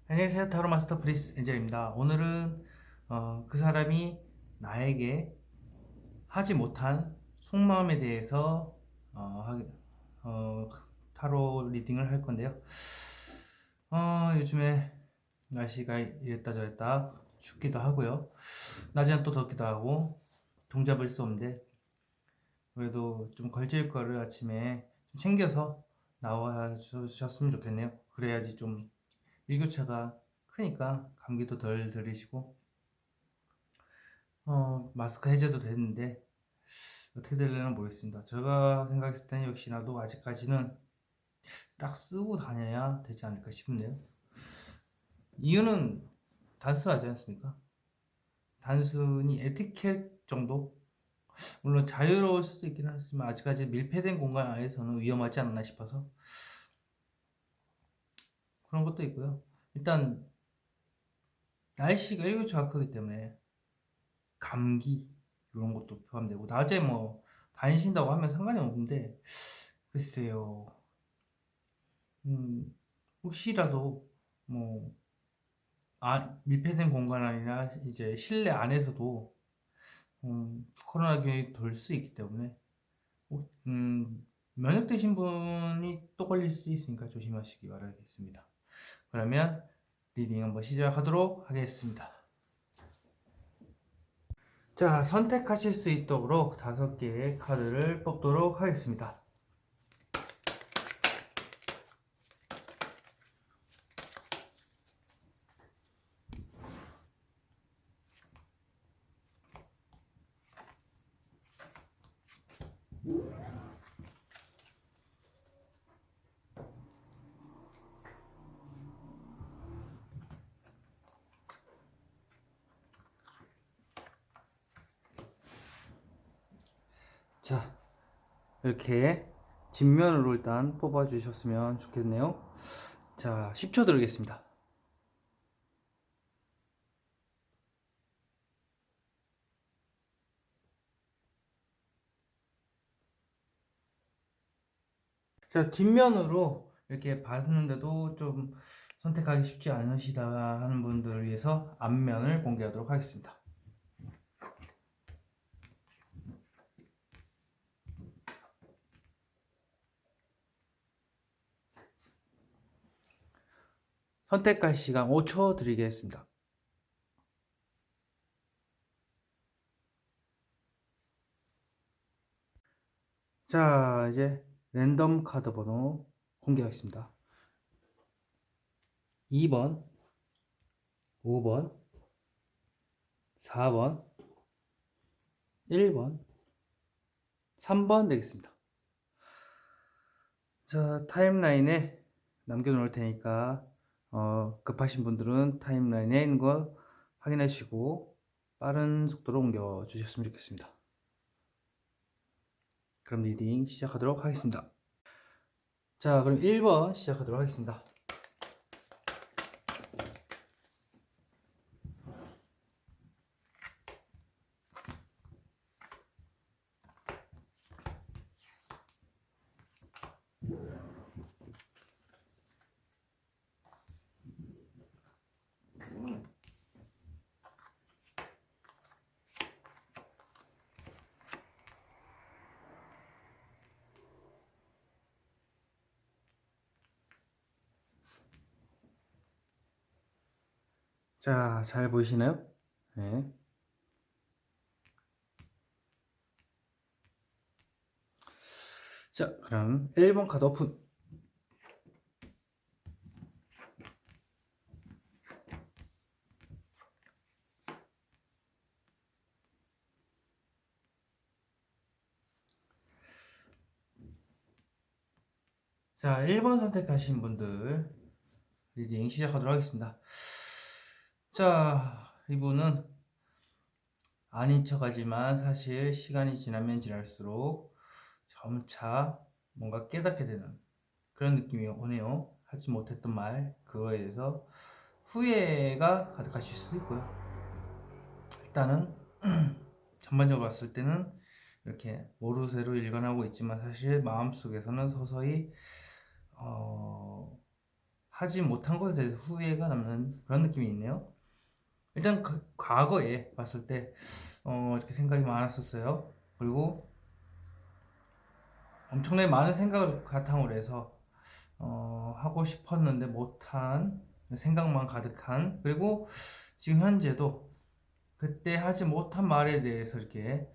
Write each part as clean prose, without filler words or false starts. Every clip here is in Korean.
안녕하세요. 타로 마스터 프리스 엔젤입니다. 오늘은 그 사람이 나에게 하지 못한 속마음에 대해서 어, 타로 리딩을 할 건데요. 요즘에 날씨가 이랬다 저랬다 춥기도 하고요. 낮에는 또 덥기도 하고 종잡을 수 없는데 그래도 좀 걸칠 거를 아침에 좀 챙겨서 나와 주셨으면 좋겠네요. 그래야지 좀 일교차가 크니까 감기도 덜 들이시고 마스크 해제도 됐는데 어떻게 될려나 모르겠습니다. 제가 생각했을 때는 역시나도 아직까지는 딱 쓰고 다녀야 되지 않을까 싶은데요. 이유는 단순하지 않습니까? 단순히 에티켓 정도? 물론 자유로울 수도 있긴 하지만 아직까지 밀폐된 공간 안에서는 위험하지 않나 싶어서 그런 것도 있고요. 일단 날씨가 일교차가 크기 때문에 감기 이런 것도 포함되고 낮에 뭐 다니신다고 하면 상관이 없는데 글쎄요. 혹시라도 뭐 밀폐된 공간 아니라 이제 실내 안에서도 코로나 기운이 돌 수 있기 때문에 면역되신 분이 또 걸릴 수 있으니까 조심하시기 바라겠습니다. 그러면 리딩 한번 시작하도록 하겠습니다. 자, 선택하실 수 있도록 5개의 카드를 뽑도록 하겠습니다. 자, 이렇게 뒷면으로 일단 뽑아주셨으면 좋겠네요. 자, 10초 드리겠습니다. 자, 뒷면으로 이렇게 봤는데도 좀 선택하기 쉽지 않으시다 하는 분들을 위해서 앞면을 공개하도록 하겠습니다. 선택할 시간 5초 드리겠습니다. 자, 이제 랜덤 카드 번호 공개하겠습니다. 2번, 5번, 4번, 1번, 3번 되겠습니다. 자, 타임라인에 남겨놓을 테니까 급하신 분들은 타임라인에 있는 거 확인하시고 빠른 속도로 옮겨 주셨으면 좋겠습니다. 그럼 리딩 시작하도록 하겠습니다. 자, 그럼 1번 시작하도록 하겠습니다. 자, 잘 보이시나요? 네. 자, 그럼 1번 카드 오픈. 자, 1번 선택하신 분들 리딩 시작하도록 하겠습니다. 자, 이분은 아닌 척하지만 사실 시간이 지나면 지날수록 점차 뭔가 깨닫게 되는 그런 느낌이 오네요. 하지 못했던 말, 그거에 대해서 후회가 가득하실 수도 있고요. 일단은 전반적으로 봤을 때는 이렇게 모르쇠로 일관하고 있지만 사실 마음속에서는 서서히 어, 하지 못한 것에 대해서 후회가 남는 그런 느낌이 있네요. 일단 과거에 봤을 때 이렇게 생각이 많았었어요. 그리고 엄청나게 많은 생각을 바탕으로 해서 하고 싶었는데 못한 생각만 가득한, 그리고 지금 현재도 그때 하지 못한 말에 대해서 이렇게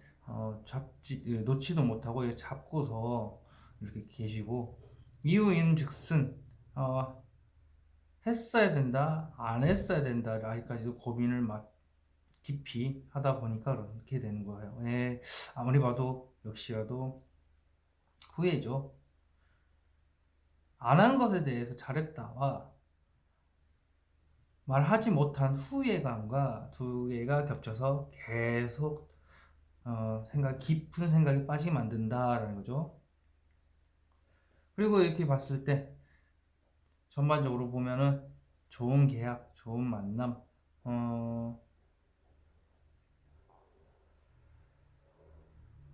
놓지도 못하고 잡고서 이렇게 계시고, 이유인즉슨 했어야 된다 안 했어야 된다 아직까지도 고민을 막 깊이 하다 보니까 그렇게 되는 거예요. 예, 아무리 봐도 역시라도 후회죠. 안 한 것에 대해서 잘했다와 말하지 못한 후회감과 두 개가 겹쳐서 계속 깊은 생각이 빠지게 만든다라는 거죠. 그리고 이렇게 봤을 때 전반적으로 보면은 좋은 계약, 좋은 만남,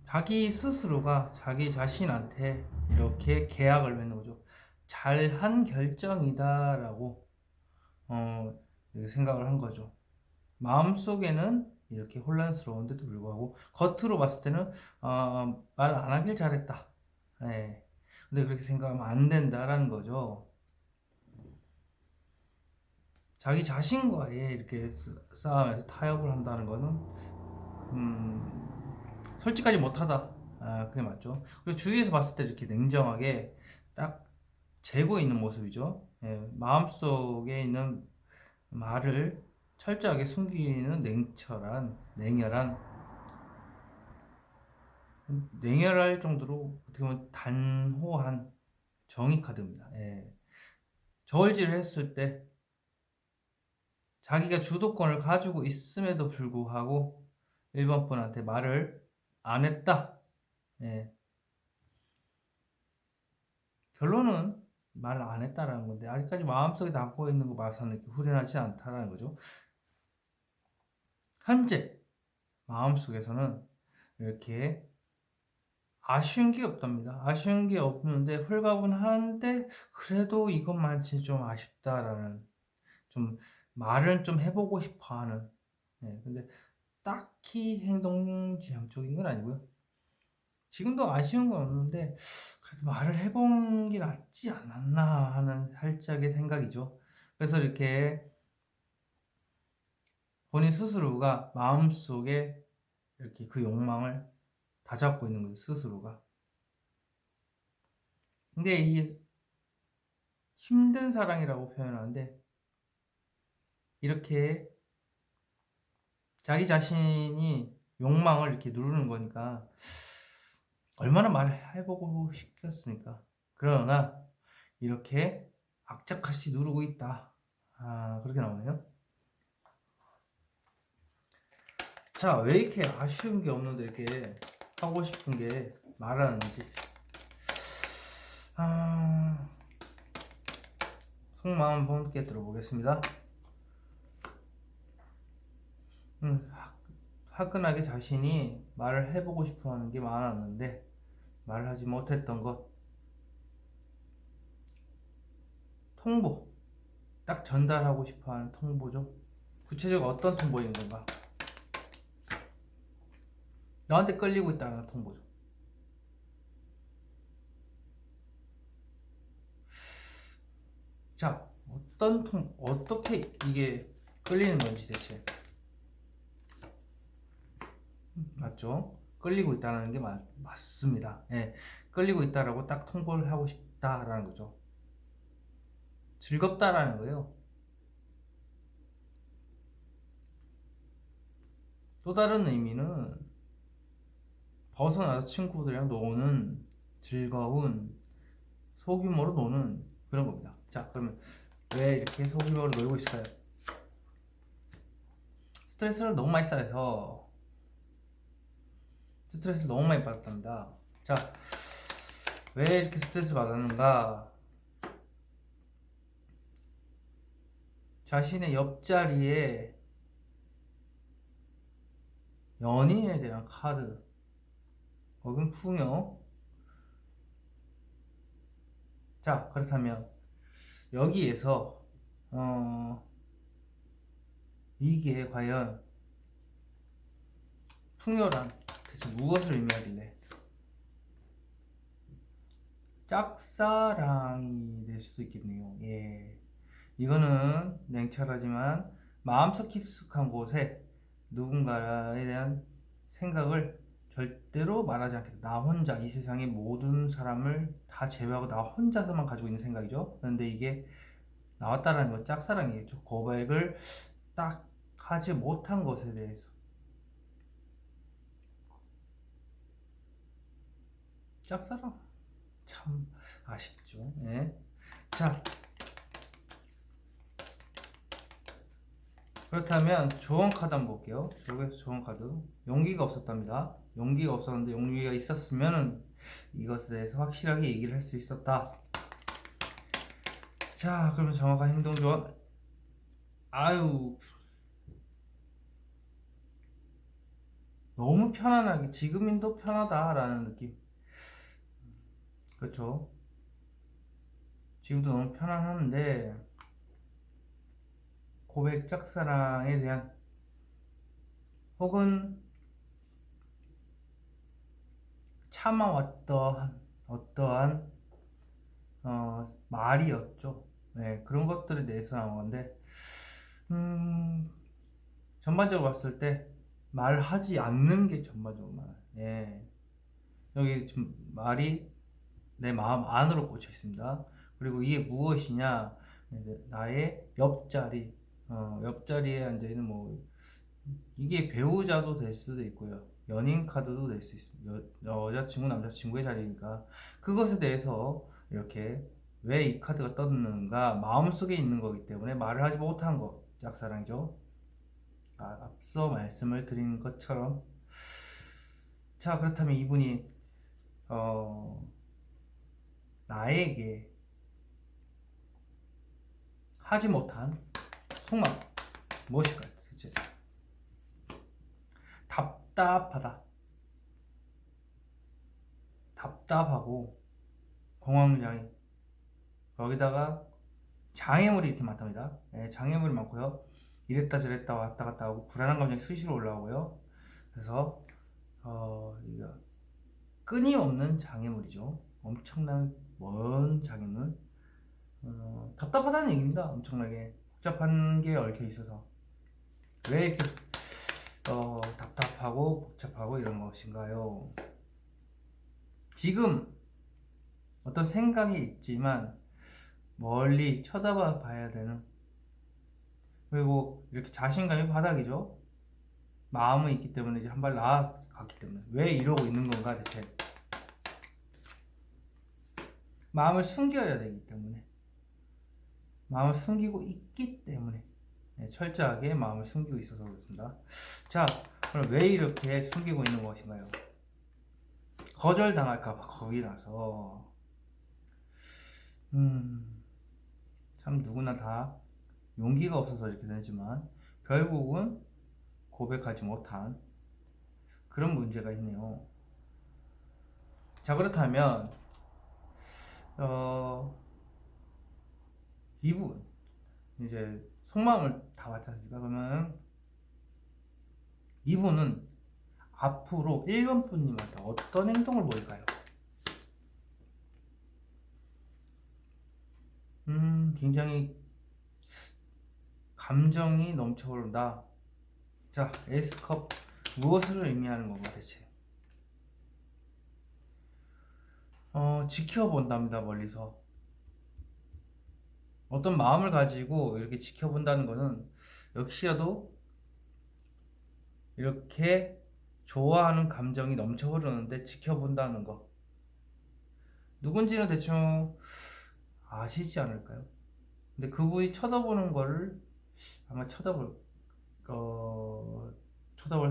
자기 스스로가 자기 자신한테 이렇게 계약을 맺는 거죠. 잘한 결정이다라고 생각을 한 거죠. 마음속에는 이렇게 혼란스러운데도 불구하고 겉으로 봤을 때는 말 안 하길 잘했다. 네. 근데 그렇게 생각하면 안 된다라는 거죠. 자기 자신과의 이렇게 싸움에서 타협을 한다는 거는 솔직하지 못하다. 그게 맞죠. 그리고 주위에서 봤을 때 이렇게 냉정하게 딱 재고 있는 모습이죠. 예, 마음속에 있는 말을 철저하게 숨기는 냉혈할 정도로 어떻게 보면 단호한 정의 카드입니다. 예. 저울질을 했을 때 자기가 주도권을 가지고 있음에도 불구하고 1번 분한테 말을 안 했다. 예. 결론은 말을 안 했다라는 건데 아직까지 마음속에 담고 있는 거 봐서는 이렇게 후련하지 않다라는 거죠. 현재 마음속에서는 이렇게 아쉬운 게 없답니다. 아쉬운 게 없는데 홀가분한데 그래도 이것만치 좀 아쉽다라는, 좀 말은 좀 해보고 싶어하는. 근데 딱히 행동지향적인 건 아니고요. 지금도 아쉬운 건 없는데 그래도 말을 해본 게 낫지 않았나 하는 살짝의 생각이죠. 그래서 이렇게 본인 스스로가 마음속에 이렇게 그 욕망을 다잡고 있는 거죠, 스스로가. 근데 이게 힘든 사랑이라고 표현하는데 이렇게 자기 자신이 욕망을 이렇게 누르는 거니까 얼마나 말해보고 싶겠습니까? 그러나 이렇게 악착같이 누르고 있다. 그렇게 나오네요. 자, 왜 이렇게 아쉬운 게 없는데 이렇게 하고 싶은 게 말하는지. 속마음 한번 함께 들어보겠습니다. 화끈하게 자신이 말을 해보고 싶어 하는 게 많았는데 말을 하지 못했던 것. 통보. 딱 전달하고 싶어 하는 통보죠. 구체적으로 어떤 통보인 건가? 너한테 끌리고 있다는 통보죠. 자, 어떻게 이게 끌리는 건지 대체. 맞죠? 끌리고 있다는 게 맞습니다. 예, 끌리고 있다라고 딱 통보를 하고 싶다라는 거죠. 즐겁다라는 거예요. 또 다른 의미는 벗어나서 친구들이랑 노는 즐거운 소규모로 노는 그런 겁니다. 자, 그러면 왜 이렇게 소규모로 놀고 있을까요? 스트레스를 너무 많이 쌓여서 스트레스를 너무 많이 받았답니다. 자, 왜 이렇게 스트레스 받았는가? 자신의 옆자리에 연인에 대한 카드 혹은 풍요. 자, 그렇다면 여기에서 이게 과연 풍요란 대체 무엇을 의미하길래 짝사랑이 될 수도 있겠네요. 예. 이거는 냉철하지만 마음속 깊숙한 곳에 누군가에 대한 생각을 절대로 말하지 않겠다. 나 혼자 이 세상의 모든 사람을 다 제외하고 나 혼자서만 가지고 있는 생각이죠. 그런데 이게 나왔다라는 건 짝사랑이겠죠. 고백을 딱 하지 못한 것에 대해서. 짝사랑 참 아쉽죠. 예. 자, 그렇다면 조언 카드 한번 볼게요. 저기서 조언 카드. 용기가 없었답니다. 용기가 없었는데 용기가 있었으면 이것에 대해서 확실하게 얘기를 할 수 있었다. 자, 그러면 정확한 행동 조언. 아유, 너무 편안하게 지금인도 편하다라는 느낌. 그렇죠? 지금도 너무 편안한데 고백 짝사랑에 대한 혹은 참아왔던 어떠한 말이었죠. 네, 그런 것들에 대해서 나온 건데 전반적으로 봤을 때 말하지 않는 게 전반적으로 많아요. 예. 여기 좀 말이 내 마음 안으로 꽂혀 있습니다. 그리고 이게 무엇이냐? 나의 옆자리, 옆자리에 앉아 있는 뭐 이게 배우자도 될 수도 있고요. 연인 카드도 될 수 있습니다. 여자친구, 남자친구의 자리니까 그것에 대해서 이렇게 왜 이 카드가 떴는가 마음속에 있는 거기 때문에 말을 하지 못한 거 짝사랑이죠. 앞서 말씀을 드린 것처럼 자 그렇다면 이분이 나에게 하지 못한 속마음 무엇일까요? 대체 답답하다, 답답하고 공황장애 거기다가 장애물이 이렇게 많답니다. 네, 장애물이 많고요. 이랬다 저랬다 왔다 갔다 하고 불안한 감정이 수시로 올라오고요. 그래서 이거 끊임없는 장애물이죠. 엄청난 먼 장애물. 답답하다는 얘기입니다. 엄청나게 복잡한 게 얽혀 있어서 왜 이렇게 답답하고 복잡하고 이런 것인가요? 지금 어떤 생각이 있지만 멀리 쳐다봐 봐야 되는 그리고 이렇게 자신감이 바닥이죠. 마음은 있기 때문에 이제 한 발 나아갔기 때문에 왜 이러고 있는 건가 대체 마음을 숨겨야 되기 때문에 마음을 숨기고 있기 때문에 네, 철저하게 마음을 숨기고 있어서 그렇습니다. 자 그럼 왜 이렇게 숨기고 있는 것인가요? 거절당할까봐 겁이 나서 참 누구나 다 용기가 없어서 이렇게 되지만 결국은 고백하지 못한 그런 문제가 있네요. 자 그렇다면 이분 이제 속마음을 다 봤지 않습니까? 그러면 이분은 앞으로 1번 분님한테 어떤 행동을 보일까요? 굉장히 감정이 넘쳐오른다. 자, 에이스컵 무엇을 의미하는 건가 대체? 지켜본답니다. 멀리서 어떤 마음을 가지고 이렇게 지켜본다는 것은 역시라도 이렇게 좋아하는 감정이 넘쳐 흐르는데 지켜본다는 거 누군지는 대충 아시지 않을까요? 근데 그분이 쳐다보는 거를 아마 쳐다볼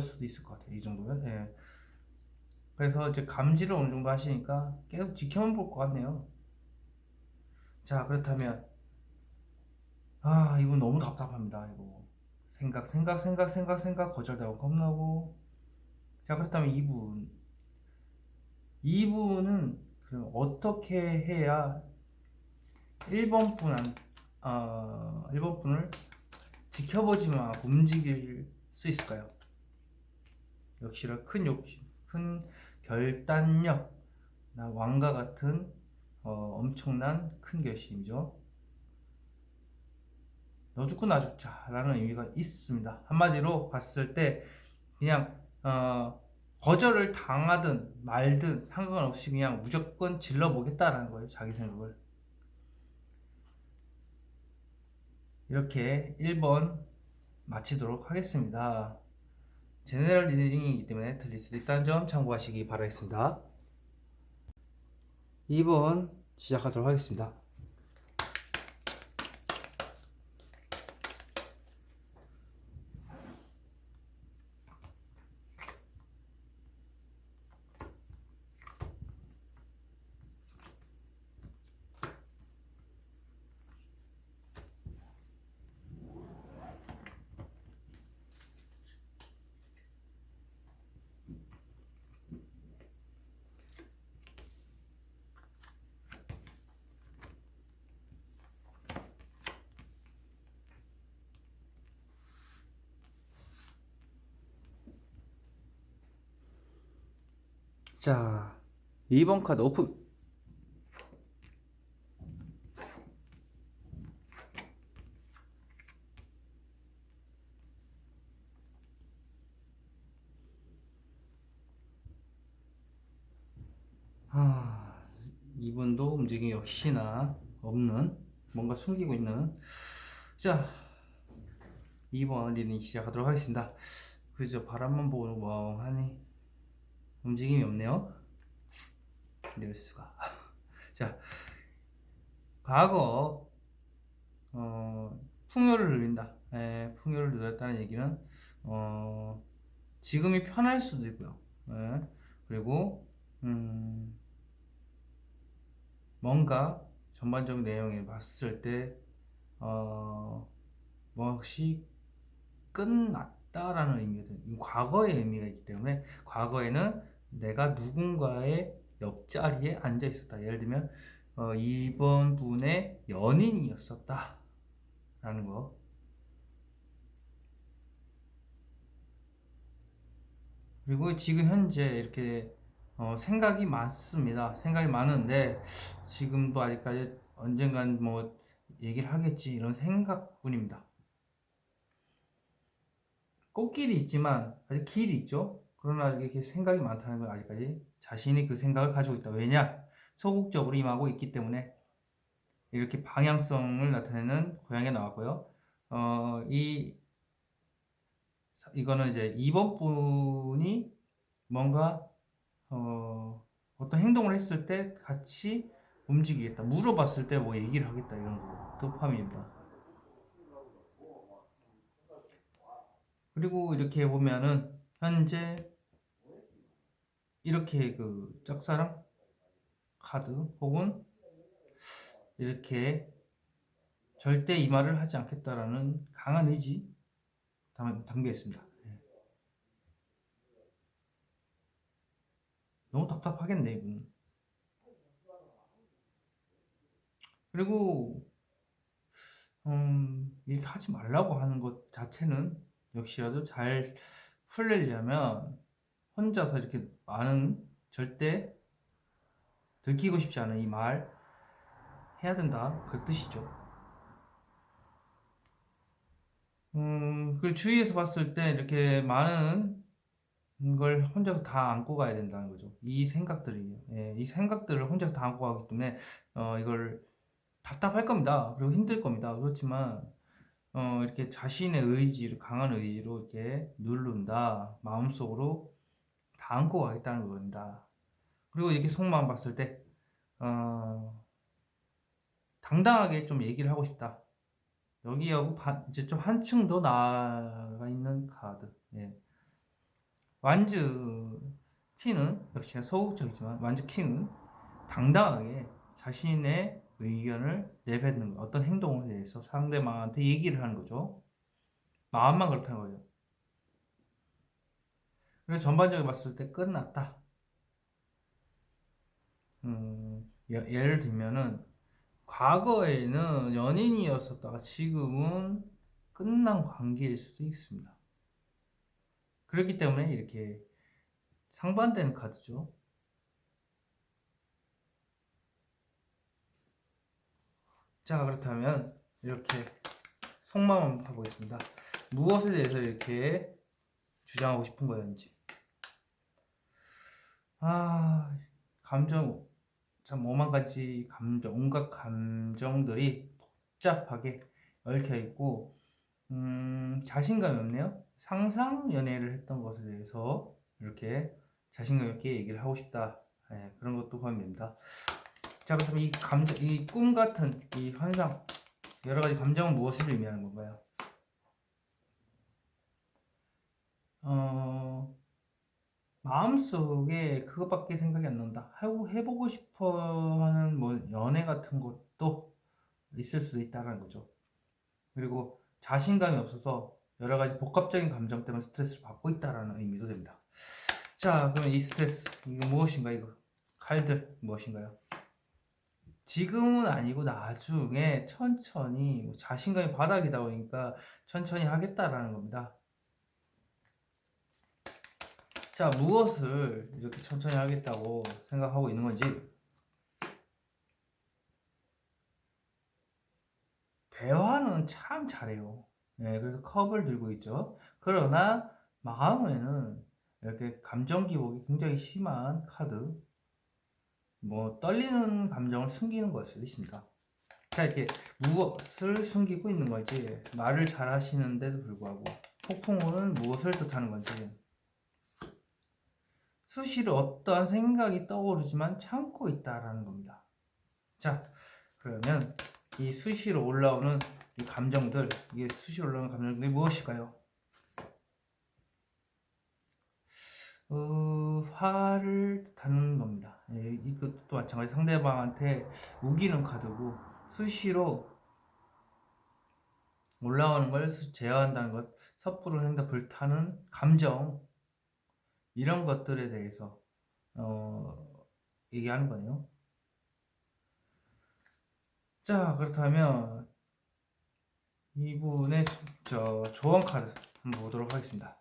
수도 있을 것 같아요. 이 정도면. 예. 그래서 이제 감지를 어느 정도 하시니까 계속 지켜만 볼 것 같네요. 자, 그렇다면 이분 너무 답답합니다. 이거 생각 거절되고 겁나고. 자, 그렇다면 이분은 그럼 어떻게 해야 1번 일본 분을 지켜보지만 움직일 수 있을까요? 역시나 큰 욕심, 큰 결단력, 왕과 같은 엄청난 큰 결심이죠. 너 죽고 나 죽자 라는 의미가 있습니다. 한마디로 봤을 때 그냥 거절을 당하든 말든 상관없이 그냥 무조건 질러보겠다라는 거예요. 자기 생각을. 이렇게 1번 마치도록 하겠습니다. 제네럴 리딩이기 때문에 틀릴 수도 있다는 점 참고하시기 바라겠습니다. 2번 시작하도록 하겠습니다. 자, 2번 카드 오픈. 아, 2번도 움직임이 역시나 없는, 뭔가 숨기고 있는. 자, 2번 리딩 시작하도록 하겠습니다. 그저 바람만 보고 멍하니 움직임이 없네요. 이럴 수가. 자, 과거 풍요를 누린다. 풍요를 누렸다는 얘기는 지금이 편할 수도 있고요. 그리고 뭔가 전반적인 내용에 봤을 때 무엇이 끝났다라는 의미거든. 과거의 의미가 있기 때문에 과거에는 내가 누군가의 옆자리에 앉아 있었다. 예를 들면 2번 분의 연인이었었다 라는 거. 그리고 지금 현재 이렇게 생각이 많습니다. 생각이 많은데 지금도 아직까지 언젠간 뭐 얘기를 하겠지 이런 생각뿐입니다. 꽃길이 있지만 아직 길이 있죠. 그러나 이렇게 생각이 많다는 건 아직까지 자신이 그 생각을 가지고 있다. 왜냐? 소극적으로 임하고 있기 때문에 이렇게 방향성을 나타내는 고양이가 나왔고요. 이거는 이제 2번 분이 뭔가 어떤 행동을 했을 때 같이 움직이겠다. 물어봤을 때 뭐 얘기를 하겠다 이런 거도 포함입니다. 그리고 이렇게 보면은 현재 이렇게 그 짝사랑 카드 혹은 이렇게 절대 이 말을 하지 않겠다라는 강한 의지 담겨 있습니다. 너무 답답하겠네 이분. 그리고 이렇게 하지 말라고 하는 것 자체는 역시라도 잘 풀리려면 혼자서 이렇게 많은 절대 들키고 싶지 않은 이 말 해야 된다 그 뜻이죠. 그 주위에서 봤을 때 이렇게 많은 걸 혼자서 다 안고 가야 된다는 거죠. 이 생각들이, 이 생각들을 혼자서 다 안고 가기 때문에 이걸 답답할 겁니다. 그리고 힘들 겁니다. 그렇지만 이렇게 자신의 의지를 강한 의지로 이렇게 누른다. 마음속으로 다 안고 가겠다는 겁니다. 그리고 이렇게 속마음 봤을 때 당당하게 좀 얘기를 하고 싶다. 여기하고 이제 좀 한층 더 나아가 있는 카드. 완즈 킹은 역시나 소극적이지만 완즈 킹은 당당하게 자신의 의견을 내뱉는 거, 어떤 행동에 대해서 상대방한테 얘기를 하는 거죠. 마음만 그렇다는 거예요. 그래서 전반적으로 봤을 때 끝났다. 예를 들면은 과거에는 연인이었었다가 지금은 끝난 관계일 수도 있습니다. 그렇기 때문에 이렇게 상반되는 카드죠. 자, 그렇다면 이렇게 속마음 한번 봐보겠습니다. 무엇에 대해서 이렇게 주장하고 싶은 거였는지. 감정, 참 오만 가지 감정, 온갖 감정들이 복잡하게 얽혀 있고, 자신감이 없네요. 상상 연애를 했던 것에 대해서 이렇게 자신감 있게 얘기를 하고 싶다. 네, 그런 것도 포함됩니다. 자, 그렇다면 이 감정, 이 꿈 같은 이 환상, 여러 가지 감정은 무엇을 의미하는 건가요? 마음속에 그것밖에 생각이 안 난다. 해보고 싶어 하는 뭐 연애 같은 것도 있을 수도 있다는 거죠. 그리고 자신감이 없어서 여러 가지 복합적인 감정 때문에 스트레스를 받고 있다라는 의미도 됩니다. 자, 그러면 이 스트레스, 이거 무엇인가, 이거? 칼들, 무엇인가요? 지금은 아니고 나중에 천천히 뭐 자신감이 바닥이다 보니까 천천히 하겠다라는 겁니다. 자, 무엇을 이렇게 천천히 하겠다고 생각하고 있는 건지. 대화는 참 잘해요. 네, 그래서 컵을 들고 있죠. 그러나 마음에는 이렇게 감정 기복이 굉장히 심한 카드, 뭐 떨리는 감정을 숨기는 걸 수도 있습니다. 자, 이렇게 무엇을 숨기고 있는 건지, 말을 잘 하시는데도 불구하고 폭풍우는 무엇을 뜻하는 건지, 수시로 어떠한 생각이 떠오르지만 참고 있다라는 겁니다. 자, 그러면 이 수시로 올라오는 이 감정들, 이게 수시로 올라오는 감정들이 무엇일까요? 화를 뜻하는 겁니다. 예, 이것도 마찬가지 상대방한테 우기는 카드고 수시로 올라오는 걸 제어한다는 것, 섣부른 행동, 불타는 감정, 이런 것들에 대해서 얘기하는 거예요. 자, 그렇다면 이분의 조언 카드 한번 보도록 하겠습니다.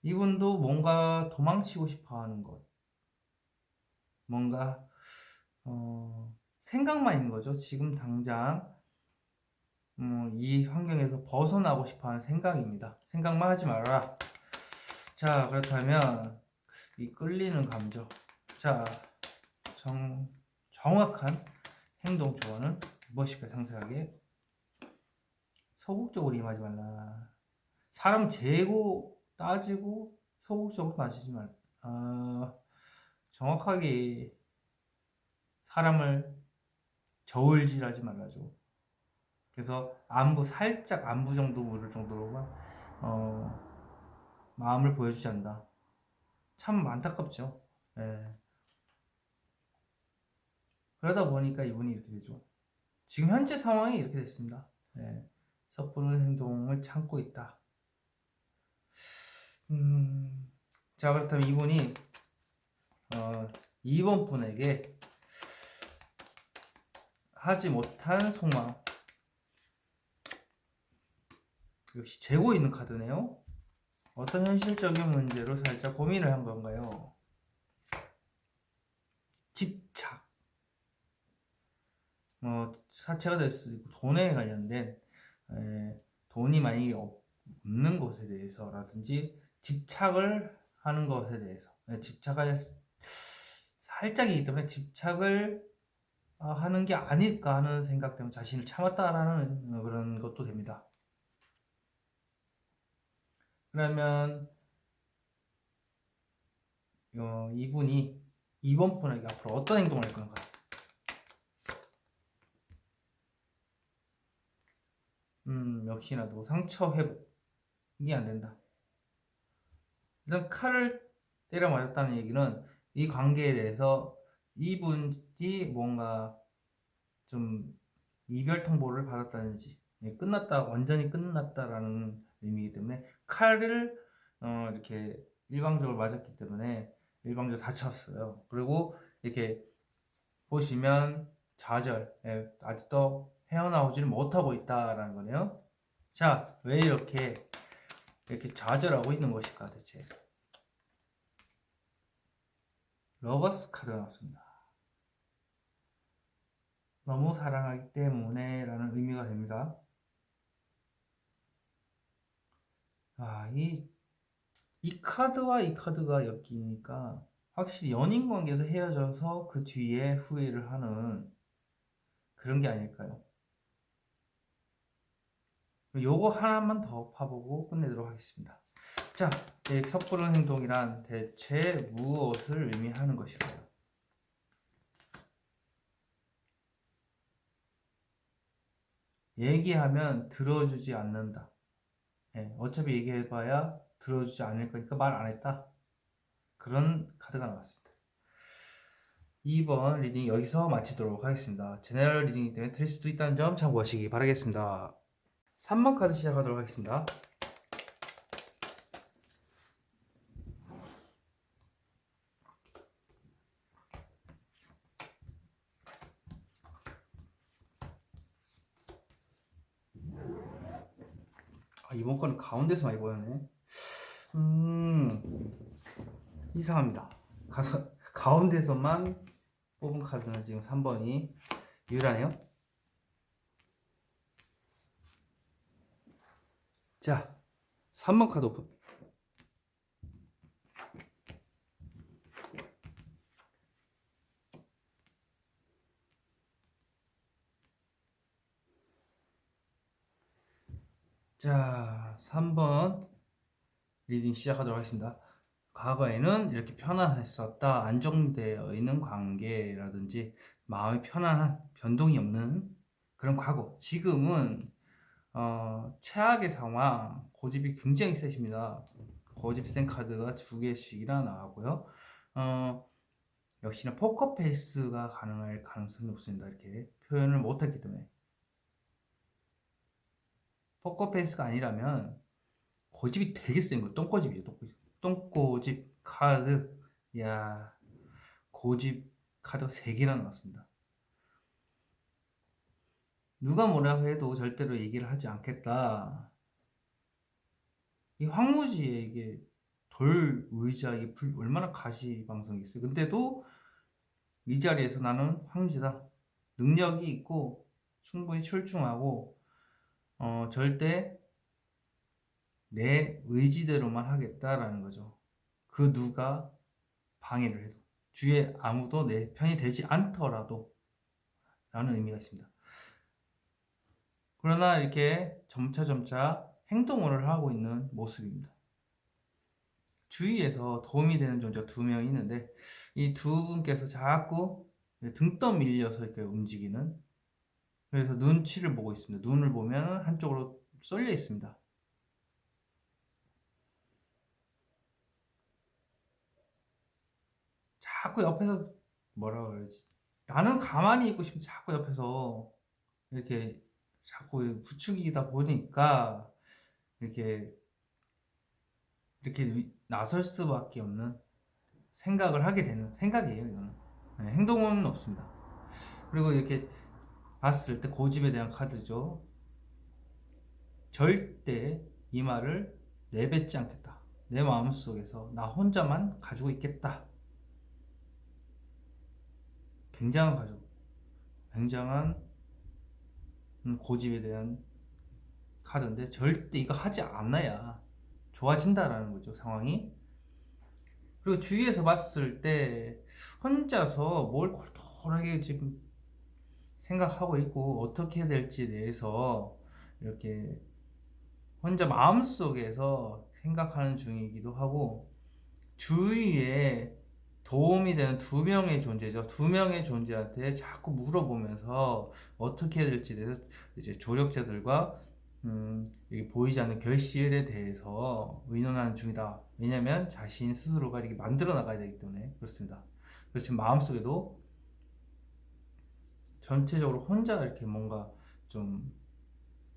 이분도 뭔가 도망치고 싶어 하는 것, 뭔가 생각만 있는 거죠. 지금 당장 이 환경에서 벗어나고 싶어 하는 생각입니다. 생각만 하지 말아라. 자, 그렇다면 이 끌리는 감정. 자, 정확한 행동 조언은 무엇일까? 상세하게. 소극적으로 임하지 말라. 사람 재고 따지고 소극적으로 따지지 말. 정확하게 사람을 저울질하지 말라죠. 그래서 살짝 안부 정도 물을 정도로만 마음을 보여주지 않는다. 참 안타깝죠. 예. 그러다 보니까 이분이 이렇게 되죠. 지금 현재 상황이 이렇게 됐습니다. 예. 섣부른 행동을 참고 있다. 자, 그렇다면 이분이 2번 분에게 하지 못한 속마음, 역시 재고 있는 카드네요. 어떤 현실적인 문제로 살짝 고민을 한 건가요? 집착, 사채가 될 수도 있고 돈에 관련된 돈이 많이 없는 것에 대해서라든지 집착을 하는 것에 대해서, 집착을 살짝이기 때문에 집착을 하는 게 아닐까 하는 생각 때문에 자신을 참았다라는 그런 것도 됩니다. 그러면 이분이 이번 분에게 앞으로 어떤 행동을 할 건가? 역시나도 상처 회복이 안 된다. 일단 칼을 때려 맞았다는 얘기는 이 관계에 대해서 이분이 뭔가 좀 이별 통보를 받았다든지 끝났다, 완전히 끝났다라는 의미이기 때문에 칼을 이렇게 일방적으로 맞았기 때문에 일방적으로 다쳤어요. 그리고 이렇게 보시면 좌절, 아직도 헤어나오지를 못하고 있다라는 거네요. 자, 왜 이렇게 좌절하고 있는 것일까 대체? 러버스 카드가 나왔습니다. 너무 사랑하기 때문에 라는 의미가 됩니다. 이 카드와 이 카드가 엮이니까 확실히 연인 관계에서 헤어져서 그 뒤에 후회를 하는 그런 게 아닐까요? 요거 하나만 더 파보고 끝내도록 하겠습니다. 자, 섣부른 행동이란 대체 무엇을 의미하는 것일까요? 얘기하면 들어주지 않는다. 어차피 얘기해봐야 들어주지 않을 거니까 말 안 했다. 그런 카드가 나왔습니다. 2번 리딩 여기서 마치도록 하겠습니다. 제너럴 리딩이기 때문에 드릴 수도 있다는 점 참고하시기 바라겠습니다. 3번 카드 시작하도록 하겠습니다. 이번 거는 가운데서 많이 보였네. 이상합니다. 가운데서만 뽑은 카드는 지금 3번이 유일하네요. 자, 3번 카드 오픈. 자, 3번 리딩 시작하도록 하겠습니다. 과거에는 이렇게 편안했었다, 안정되어 있는 관계라든지 마음이 편안한, 변동이 없는 그런 과거. 지금은 최악의 상황, 고집이 굉장히 세십니다. 고집 센 카드가 2개씩이나 나왔고요. 역시나 포커페이스가 가능할 가능성이 높습니다. 이렇게 표현을 못했기 때문에. 포커페이스가 아니라면 고집이 되게 센 거예요. 똥꼬집이에요. 똥꼬집 카드. 야, 고집 카드가 3개나 나왔습니다. 누가 뭐라고 해도 절대로 얘기를 하지 않겠다. 이 황무지에 이게 돌 의자 이게 얼마나 가시방석이 있어요. 근데도 이 자리에서 나는 황지다. 능력이 있고 충분히 출중하고 절대 내 의지대로만 하겠다라는 거죠. 그 누가 방해를 해도 주위에 아무도 내 편이 되지 않더라도 라는 의미가 있습니다. 그러나 이렇게 점차 행동을 하고 있는 모습입니다. 주위에서 도움이 되는 존재가 2명이 있는데 이 2분께서 자꾸 등 떠밀려서 이렇게 움직이는, 그래서 눈치를 보고 있습니다. 눈을 보면 한쪽으로 쏠려 있습니다. 자꾸 옆에서 뭐라 그러지? 나는 가만히 있고 싶은데 자꾸 옆에서 이렇게 자꾸 부추기다 보니까 이렇게 나설 수밖에 없는 생각을 하게 되는 생각이에요. 이거는 행동은 없습니다. 그리고 이렇게 봤을 때 고집에 대한 카드죠. 절대 이 말을 내뱉지 않겠다. 내 마음속에서 나 혼자만 가지고 있겠다. 굉장한 가족, 굉장한 고집에 대한 카드인데 절대 이거 하지 않아야 좋아진다라는 거죠, 상황이. 그리고 주위에서 봤을 때 혼자서 뭘 골똘하게 지금 생각하고 있고 어떻게 해야 될지에 대해서 이렇게 혼자 마음속에서 생각하는 중이기도 하고, 주위에 도움이 되는 2명의 존재죠. 2명의 존재한테 자꾸 물어보면서 어떻게 해야 될지에 대해서 이제 조력자들과 이게 보이지 않는 결실에 대해서 의논하는 중이다. 왜냐면 자신 스스로가 이렇게 만들어 나가야 되기 때문에 그렇습니다. 그래서 지금 마음속에도 전체적으로 혼자 이렇게 뭔가 좀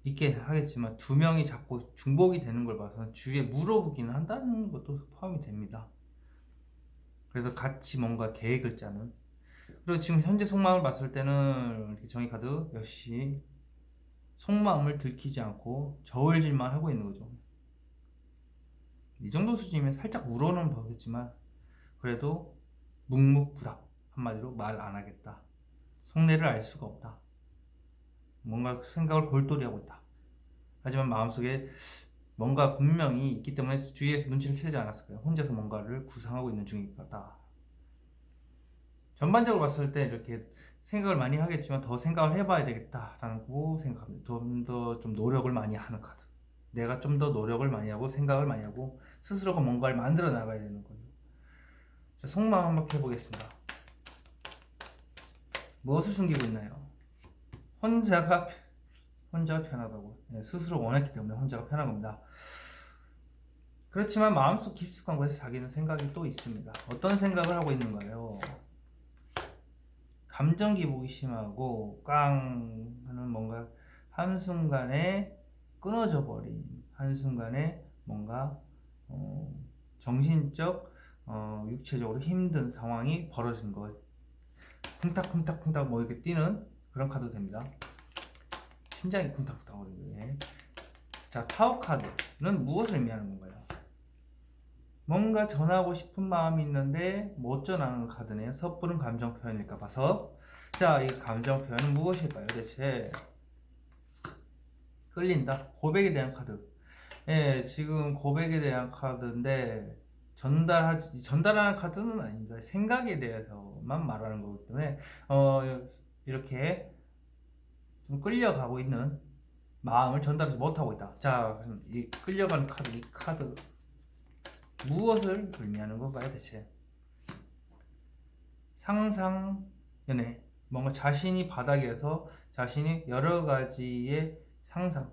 있게 하겠지만 2명이 자꾸 중복이 되는 걸 봐서는 주위에 물어보기는 한다는 것도 포함이 됩니다. 그래서 같이 뭔가 계획을 짜는, 그리고 지금 현재 속마음을 봤을 때는 이렇게 정의 카드 역시 속마음을 들키지 않고 저울질만 하고 있는 거죠. 이 정도 수준이면 살짝 우러는 보겠지만 그래도 묵묵부답, 한마디로 말 안 하겠다, 속내를 알 수가 없다, 뭔가 생각을 골똘히 하고 있다. 하지만 마음속에 뭔가 분명히 있기 때문에 주위에서 눈치를 채지 않았을까요? 혼자서 뭔가를 구상하고 있는 중인 것 같다. 전반적으로 봤을 때 이렇게 생각을 많이 하겠지만 더 생각을 해봐야 되겠다라고 생각합니다. 좀 더 좀 노력을 많이 하는 카드. 내가 좀 더 노력을 많이 하고 생각을 많이 하고 스스로가 뭔가를 만들어 나가야 되는 거예요. 자, 속마음 한번 해보겠습니다. 무엇을 숨기고 있나요? 혼자가 편하다고. 네, 스스로 원했기 때문에 혼자가 편한 겁니다. 그렇지만 마음속 깊숙한 곳에서 자기는 생각이 또 있습니다. 어떤 생각을 하고 있는가요? 감정 기복이 심하고 깡 하는 뭔가 한순간에 끊어져 버린, 한순간에 뭔가 정신적, 육체적으로 힘든 상황이 벌어진 것. 쿵탁쿵탁쿵탁 뭐 이렇게 뛰는 그런 카드 됩니다. 심장이 쿵탁쿵탁 거리는. 예. 자, 타워 카드는 무엇을 의미하는 건가요? 뭔가 전하고 싶은 마음이 있는데 못 전하는 카드네요. 섣부른 감정 표현일까 봐서. 자, 이 감정 표현은 무엇일까요? 대체 끌린다. 고백에 대한 카드. 예, 지금 고백에 대한 카드인데 전달하는 카드는 아닙니다. 생각에 대해서만 말하는 거기 때문에 이렇게 좀 끌려가고 있는 마음을 전달하지 못하고 있다. 자, 이 끌려가는 카드, 이 카드 무엇을 의미하는 건가요, 대체? 상상 연애. 뭔가 자신이 바닥에서 자신이 여러 가지의 상상.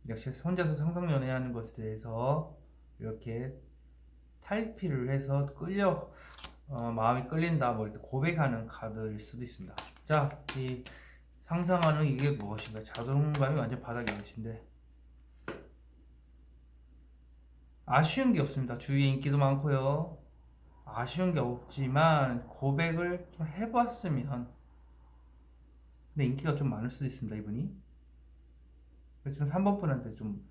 역시 혼자서 상상 연애하는 것에 대해서 이렇게 탈피를 해서 마음이 끌린다, 뭐 이렇게 고백하는 카드일 수도 있습니다. 자, 이 상상하는 이게 무엇인가? 자존감이 완전 바닥에 계신데 아쉬운 게 없습니다. 주위에 인기도 많고요. 아쉬운 게 없지만 고백을 좀 해봤으면, 근데 인기가 좀 많을 수도 있습니다, 이분이. 그렇지만 3번 분한테 좀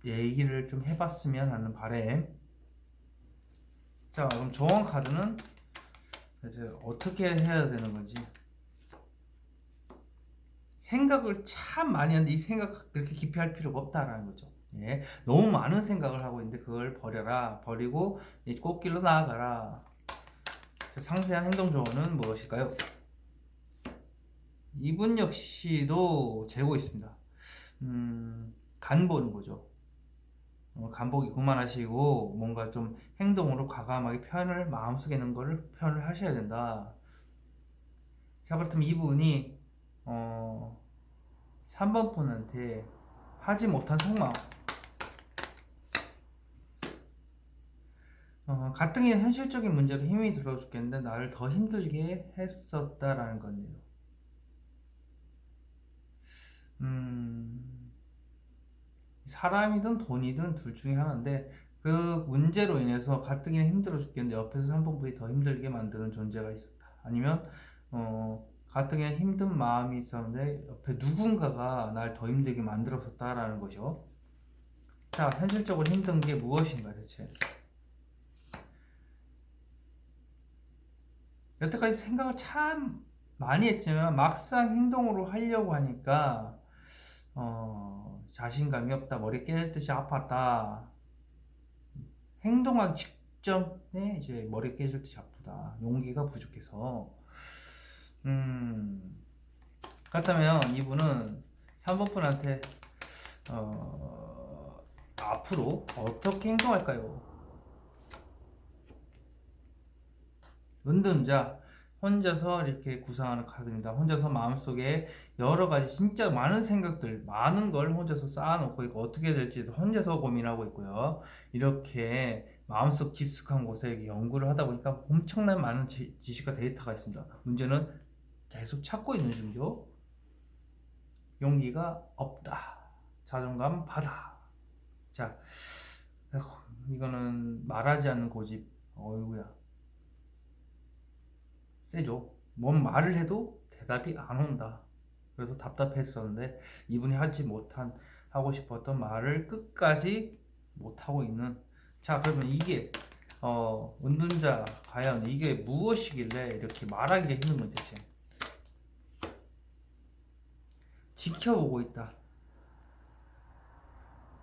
얘기를 좀 해봤으면 하는 바람. 자, 그럼 정원 카드는 이제 어떻게 해야 되는 건지. 생각을 참 많이 하는데 이 생각 그렇게 깊이 할 필요가 없다라는 거죠. 예, 너무 많은 생각을 하고 있는데 그걸 버리고 이 꽃길로 나아가라. 상세한 행동 조언은 무엇일까요? 이분 역시도 재고 있습니다. 간 보는 거죠. 간보기 그만하시고 뭔가 좀 행동으로 과감하게 마음속에 있는 거를 표현을 하셔야 된다. 자, 그렇다면 이분이 3번 분한테 하지 못한 속마음, 가뜩이나 현실적인 문제로 힘이 들어 죽겠는데 나를 더 힘들게 했었다라는 건데요. 사람이든 돈이든 둘 중에 하나인데 그 문제로 인해서 가뜩이나 힘들어 죽겠는데 옆에서 3번 분이 더 힘들게 만드는 존재가 있었다. 아니면 가뜩이나 힘든 마음이 있었는데 옆에 누군가가 날 더 힘들게 만들었었다라는 거죠. 자, 현실적으로 힘든 게 무엇인가 대체? 여태까지 생각을 참 많이 했지만 막상 행동으로 하려고 하니까 자신감이 없다, 머리 깨질 듯이 아팠다, 행동하기 직전에 이제 머리 깨질 듯이 아프다, 용기가 부족해서. 그렇다면 이분은 3번 분한테 앞으로 어떻게 행동할까요? 은둔자, 혼자서 이렇게 구상하는 카드입니다. 혼자서 마음속에 여러 가지 진짜 많은 생각들, 많은 걸 혼자서 쌓아놓고 있고 어떻게 될지 혼자서 고민하고 있고요. 이렇게 마음속 깊숙한 곳에 연구를 하다 보니까 엄청난 많은 지식과 데이터가 있습니다. 문제는 계속 찾고 있는 중이죠. 용기가 없다. 자존감 바다. 자, 이거는 말하지 않는 고집, 어이구야, 세죠. 뭔 말을 해도 대답이 안 온다. 그래서 답답했었는데 이분이 하고 싶었던 말을 끝까지 못 하고 있는. 자, 그러면 이게 운둔자 과연 이게 무엇이길래 이렇게 말하기가 힘든 건지. 지켜보고 있다.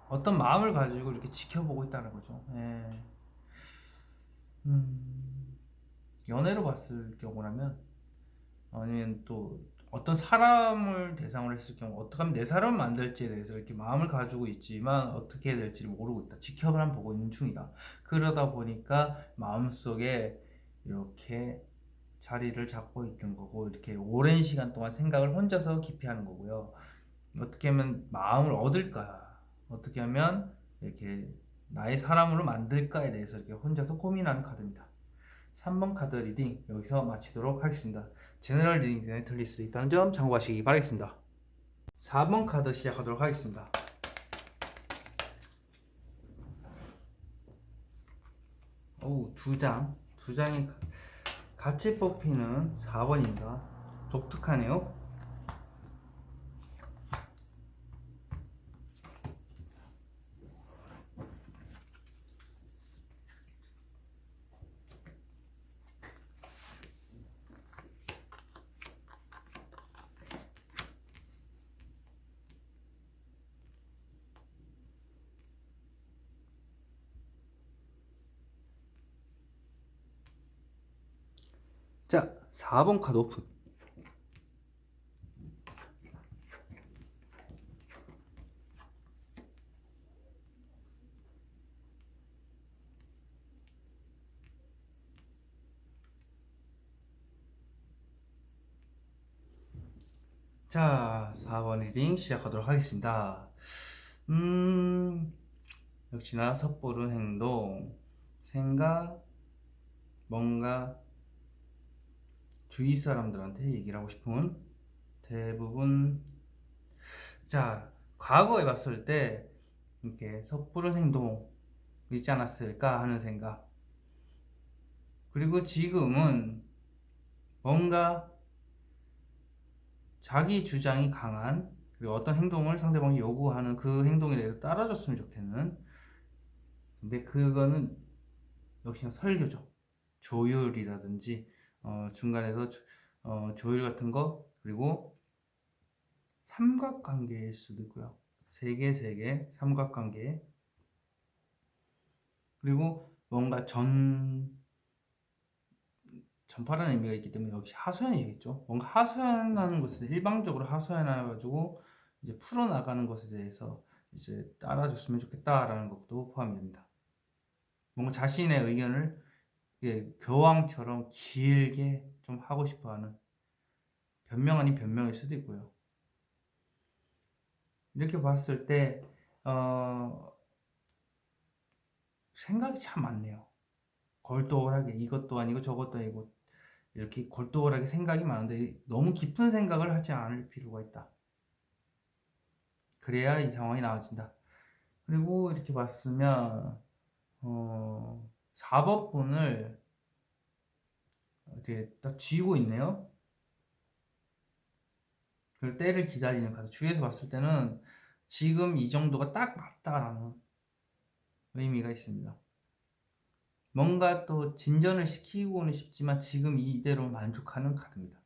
어떤 마음을 가지고 이렇게 지켜보고 있다는 거죠. 예. 연애로 봤을 경우라면, 아니면 또 어떤 사람을 대상으로 했을 경우 어떻게 하면 내 사람을 만들지에 대해서 이렇게 마음을 가지고 있지만 어떻게 해야 될지를 모르고 있다. 지켜만 보고 있는 중이다. 그러다 보니까 마음속에 이렇게 자리를 잡고 있던 거고, 이렇게 오랜 시간 동안 생각을 혼자서 깊이 하는 거고요. 어떻게 하면 마음을 얻을까, 어떻게 하면 이렇게 나의 사람으로 만들까에 대해서 이렇게 혼자서 고민하는 카드입니다. 3번 카드 리딩 여기서 마치도록 하겠습니다. 제너럴 리딩 전에 틀릴 수 있다는 점 참고하시기 바라겠습니다. 4번 카드 시작하도록 하겠습니다. 오, 두 장이 같이 뽑히는 4번입니다. 독특하네요. 자, 4번 카드 오픈. 자, 4번 리딩 시작하도록 하겠습니다. 역시나 섣부른 행동, 생각, 뭔가 주위 사람들한테 얘기를 하고 싶은 대부분. 자, 과거에 봤을 때 이렇게 섣부른 행동 있지 않았을까 하는 생각. 그리고 지금은 뭔가 자기 주장이 강한, 그리고 어떤 행동을 상대방이 요구하는 그 행동에 대해서 따라줬으면 좋겠는. 근데 그거는 역시나 설교죠. 조율이라든지 중간에서 조율 같은 거, 그리고 삼각관계일 수도 있고요. 세 개 삼각관계. 그리고 뭔가 전파라는 의미가 있기 때문에 역시 하소연이겠죠. 뭔가 하소연하는 것을 일방적으로 하소연해가지고 이제 풀어나가는 것에 대해서 이제 따라줬으면 좋겠다라는 것도 포함이 됩니다. 뭔가 자신의 의견을 교황처럼 길게 좀 하고 싶어하는, 변명 아닌 변명일 수도 있고요. 이렇게 봤을 때 생각이 참 많네요. 골똘하게 이것도 아니고 저것도 아니고 이렇게 골똘하게 생각이 많은데 너무 깊은 생각을 하지 않을 필요가 있다. 그래야 이 상황이 나아진다. 그리고 이렇게 봤으면 4번분을 이렇게 딱 쥐고 있네요. 그 때를 기다리는 카드. 주위에서 봤을 때는 지금 이 정도가 딱 맞다라는 의미가 있습니다. 뭔가 또 진전을 시키고는 싶지만 지금 이대로 만족하는 카드입니다.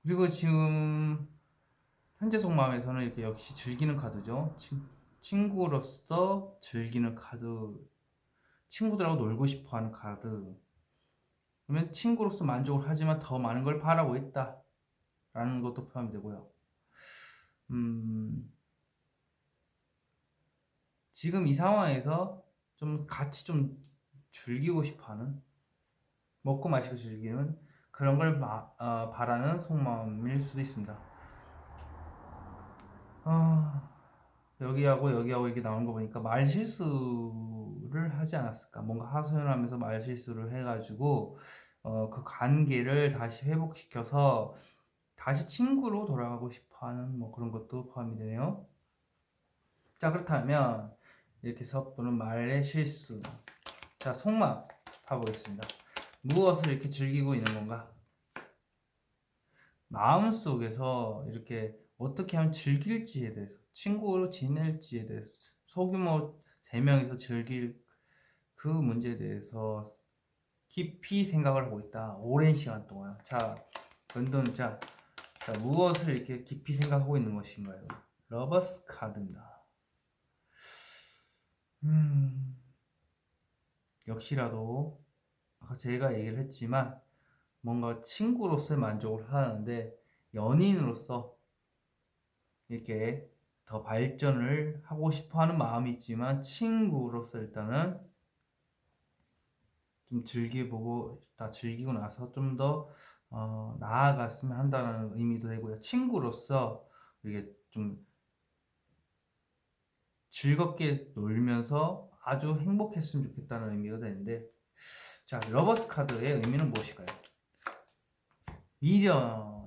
그리고 지금 현재 속마음에서는 이렇게 역시 즐기는 카드죠. 친구로서 즐기는 카드, 친구들하고 놀고 싶어하는 카드. 그러면 친구로서 만족을 하지만 더 많은 걸 바라고 있다라는 것도 포함이 되고요. 지금 이 상황에서 좀 같이 좀 즐기고 싶어하는, 먹고 마시고 즐기는 그런 걸 바라는 속마음일 수도 있습니다. 여기하고 이렇게 나온 거 보니까 말 실수를 하지 않았을까. 뭔가 하소연하면서 말 실수를 해가지고 그 관계를 다시 회복시켜서 다시 친구로 돌아가고 싶어하는 뭐 그런 것도 포함이 되네요. 자, 그렇다면 이렇게 섞는 말의 실수. 자, 속마 봐보겠습니다. 무엇을 이렇게 즐기고 있는 건가? 마음속에서 이렇게 어떻게 하면 즐길지에 대해서, 친구로 지낼지에 대해서, 소규모 3명이서 즐길 그 문제에 대해서 깊이 생각을 하고 있다. 오랜 시간 동안. 자, 자, 무엇을 이렇게 깊이 생각하고 있는 것인가요? 러버스 카드입니다. 역시라도 아까 제가 얘기를 했지만 뭔가 친구로서의 만족을 하는데 연인으로서 이렇게 더 발전을 하고 싶어 하는 마음이 있지만 친구로서 일단은 좀 즐겨보고 다 즐기고 나서 좀 더 나아갔으면 한다는 의미도 되고요. 친구로서 이게 좀 즐겁게 놀면서 아주 행복했으면 좋겠다는 의미가 되는데, 자, 러버스 카드의 의미는 무엇일까요? 미련.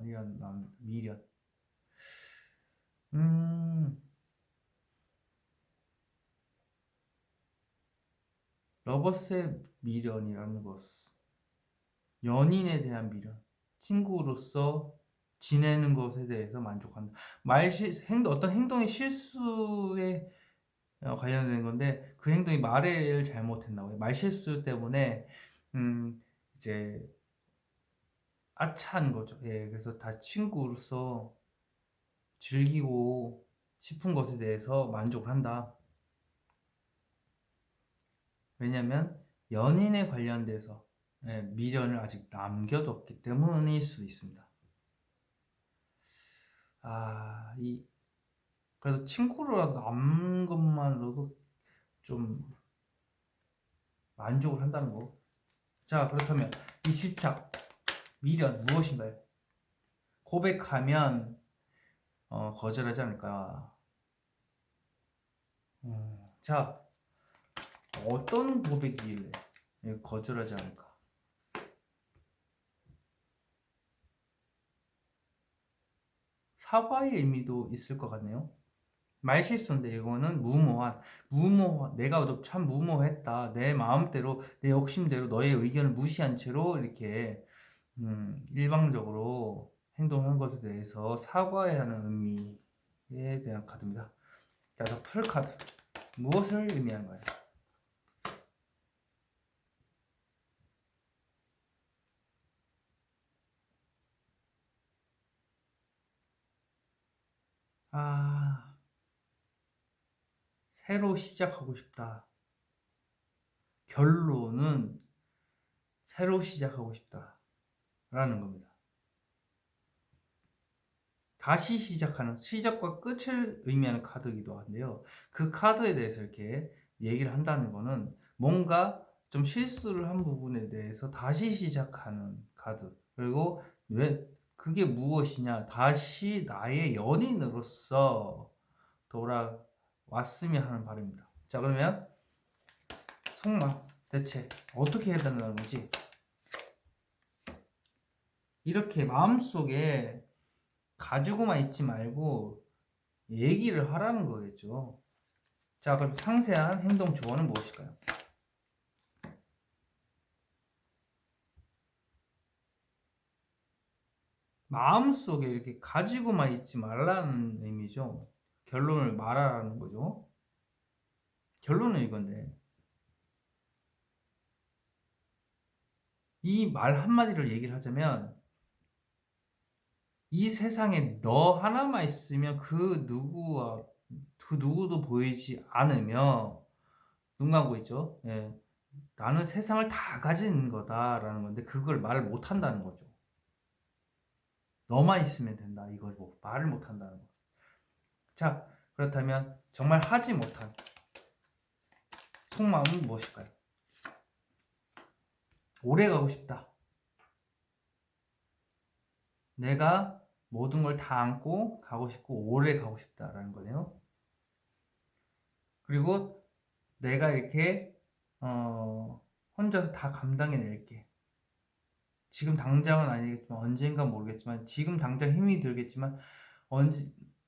러버스의 미련이라는 것은 연인에 대한 미련, 친구로서 지내는 것에 대해서 만족한다. 어떤 행동의 실수에 관련된 건데 그 행동이 말을 잘못했나 봐요. 말 실수 때문에 이제 아차한 거죠. 예, 그래서 다 친구로서 즐기고 싶은 것에 대해서 만족을 한다. 왜냐면 연인에 관련돼서 미련을 아직 남겨뒀기 때문일 수 있습니다. 그래서 친구로 남은 것만으로도 좀 만족을 한다는 거. 자, 그렇다면 이 집착, 미련 무엇인가요? 고백하면 거절하지 않을까? 자, 어떤 고백이길래 거절하지 않을까? 사과의 의미도 있을 것 같네요. 말실수인데 이거는 내가 참 무모했다. 내 마음대로, 내 욕심대로 너의 의견을 무시한 채로 이렇게 일방적으로 행동한 것에 대해서 사과해야 하는 의미에 대한 카드입니다. 자, 풀 카드. 무엇을 의미하는 거예요? 새로 시작하고 싶다. 결론은 새로 시작하고 싶다. 라는 겁니다. 다시 시작하는, 시작과 끝을 의미하는 카드이기도 한데요. 그 카드에 대해서 이렇게 얘기를 한다는 거는 뭔가 좀 실수를 한 부분에 대해서 다시 시작하는 카드. 그리고 왜 그게 무엇이냐? 다시 나의 연인으로서 돌아왔으면 하는 바람입니다. 자, 그러면 속마 대체 어떻게 해야 된다는 거지? 이렇게 마음속에 가지고만 있지 말고 얘기를 하라는 거겠죠. 자, 그럼 상세한 행동 조언은 무엇일까요? 마음속에 이렇게 가지고만 있지 말라는 의미죠. 결론을 말하라는 거죠. 결론은 이건데 이 말 한마디를 얘기를 하자면 이 세상에 너 하나만 있으면 그 누구도 보이지 않으며 눈 감고 있죠. 예. 나는 세상을 다 가진 거다라는 건데 그걸 말을 못 한다는 거죠. 너만 있으면 된다. 이걸 뭐 말을 못 한다는 거. 자, 그렇다면 정말 하지 못한 속마음은 무엇일까요? 오래 가고 싶다. 내가 모든 걸 다 안고 가고 싶고 오래 가고 싶다라는 거네요. 그리고 내가 이렇게 혼자서 다 감당해낼게. 지금 당장은 아니겠지만 언젠가 모르겠지만 지금 당장 힘이 들겠지만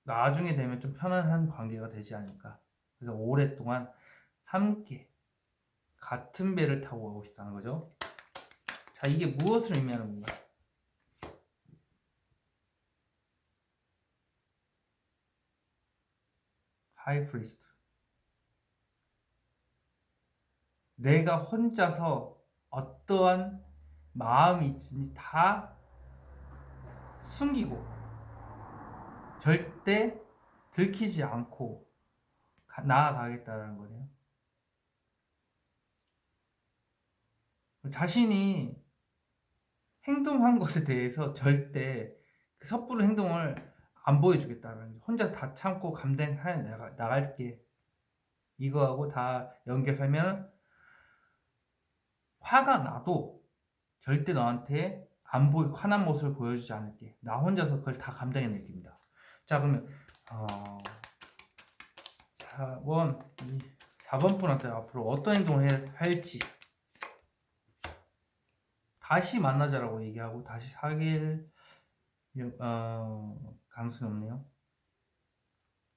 나중에 되면 좀 편안한 관계가 되지 않을까. 그래서 오랫동안 함께 같은 배를 타고 가고 싶다는 거죠. 자, 이게 무엇을 의미하는 건가? 하이프리스트. 내가 혼자서 어떠한 마음이 있든지 다 숨기고 절대 들키지 않고 나아가겠다는 거네요. 자신이 행동한 것에 대해서 절대 그 섣부른 행동을 안 보여주겠다는 거죠. 혼자 다 참고 감당해 나갈게. 이거하고 다 연결하면 화가 나도 절대 너한테 안 보이고 화난 모습을 보여주지 않을게. 나 혼자서 그걸 다 감당해낼 겁니다. 자, 그러면 4번 분한테 앞으로 어떤 행동을 할지 다시 만나자라고 얘기하고 다시 사귈 가능성이 없네요.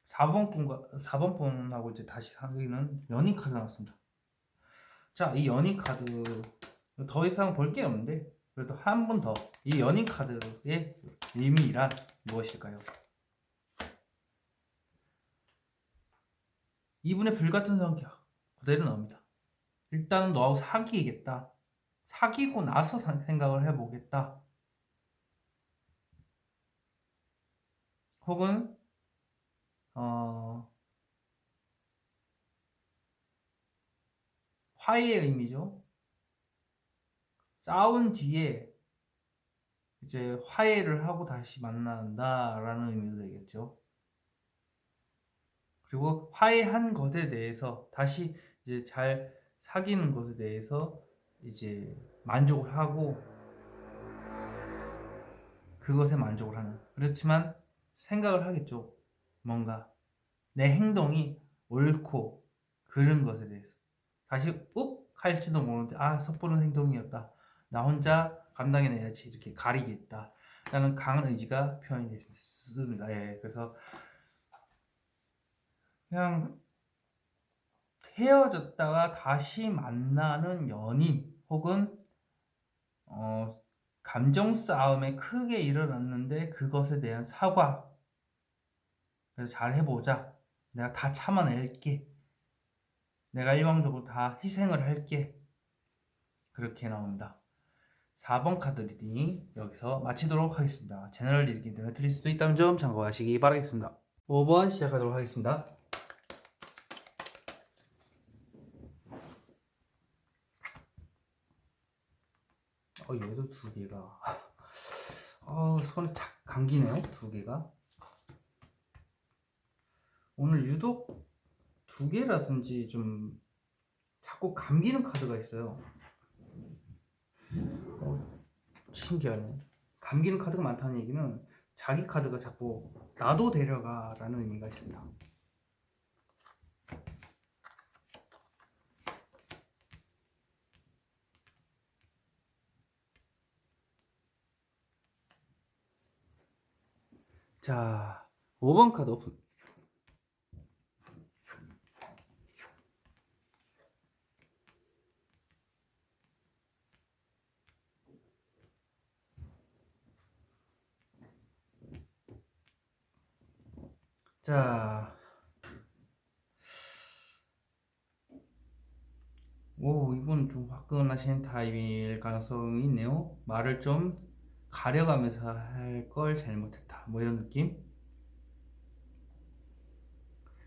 4번 분하고 이제 다시 사귀는 연인 카드 나왔습니다. 자, 이 연인 카드 더 이상 볼 게 없는데 그래도 한 번 더 이 연인 카드의 의미란 무엇일까요? 이분의 불같은 성격 그대로 나옵니다. 일단은 너하고 사귀겠다. 사귀고 나서 생각을 해보겠다. 혹은 화해의 의미죠. 싸운 뒤에 이제 화해를 하고 다시 만난다라는 의미도 되겠죠. 그리고 화해한 것에 대해서 다시 이제 잘 사귀는 것에 대해서 이제 만족을 하고 그것에 만족을 하는. 그렇지만 생각을 하겠죠. 뭔가 내 행동이 옳고 그른 것에 대해서 다시 욱 할지도 모르는데 섣부른 행동이었다. 나 혼자 감당해내야지 이렇게 가리겠다 라는 강한 의지가 표현이 됐습니다. 예, 그래서 그냥 헤어졌다가 다시 만나는 연인 혹은 감정 싸움에 크게 일어났는데 그것에 대한 사과. 그래서 잘 해보자. 내가 다 참아낼게. 내가 일방적으로 다 희생을 할게. 그렇게 나옵니다. 4번 카드 리딩 여기서 마치도록 하겠습니다. 채널 리딩 때문에 틀릴 수도 있다는 점 참고하시기 바라겠습니다. 5번 시작하도록 하겠습니다. 얘도 두 개가 손에 착 감기네요. 두 개가 오늘 유독 두 개라든지 좀 자꾸 감기는 카드가 있어요. 신기하네. 감기는 카드가 많다는 얘기는 자기 카드가 자꾸 나도 데려가라는 의미가 있습니다. 자, 5번 카드 오픈. 자, 이분 좀 화끈하신 타입일 가능성이 있네요. 말을 좀 가려가면서 할 걸 잘못했다. 뭐 이런 느낌?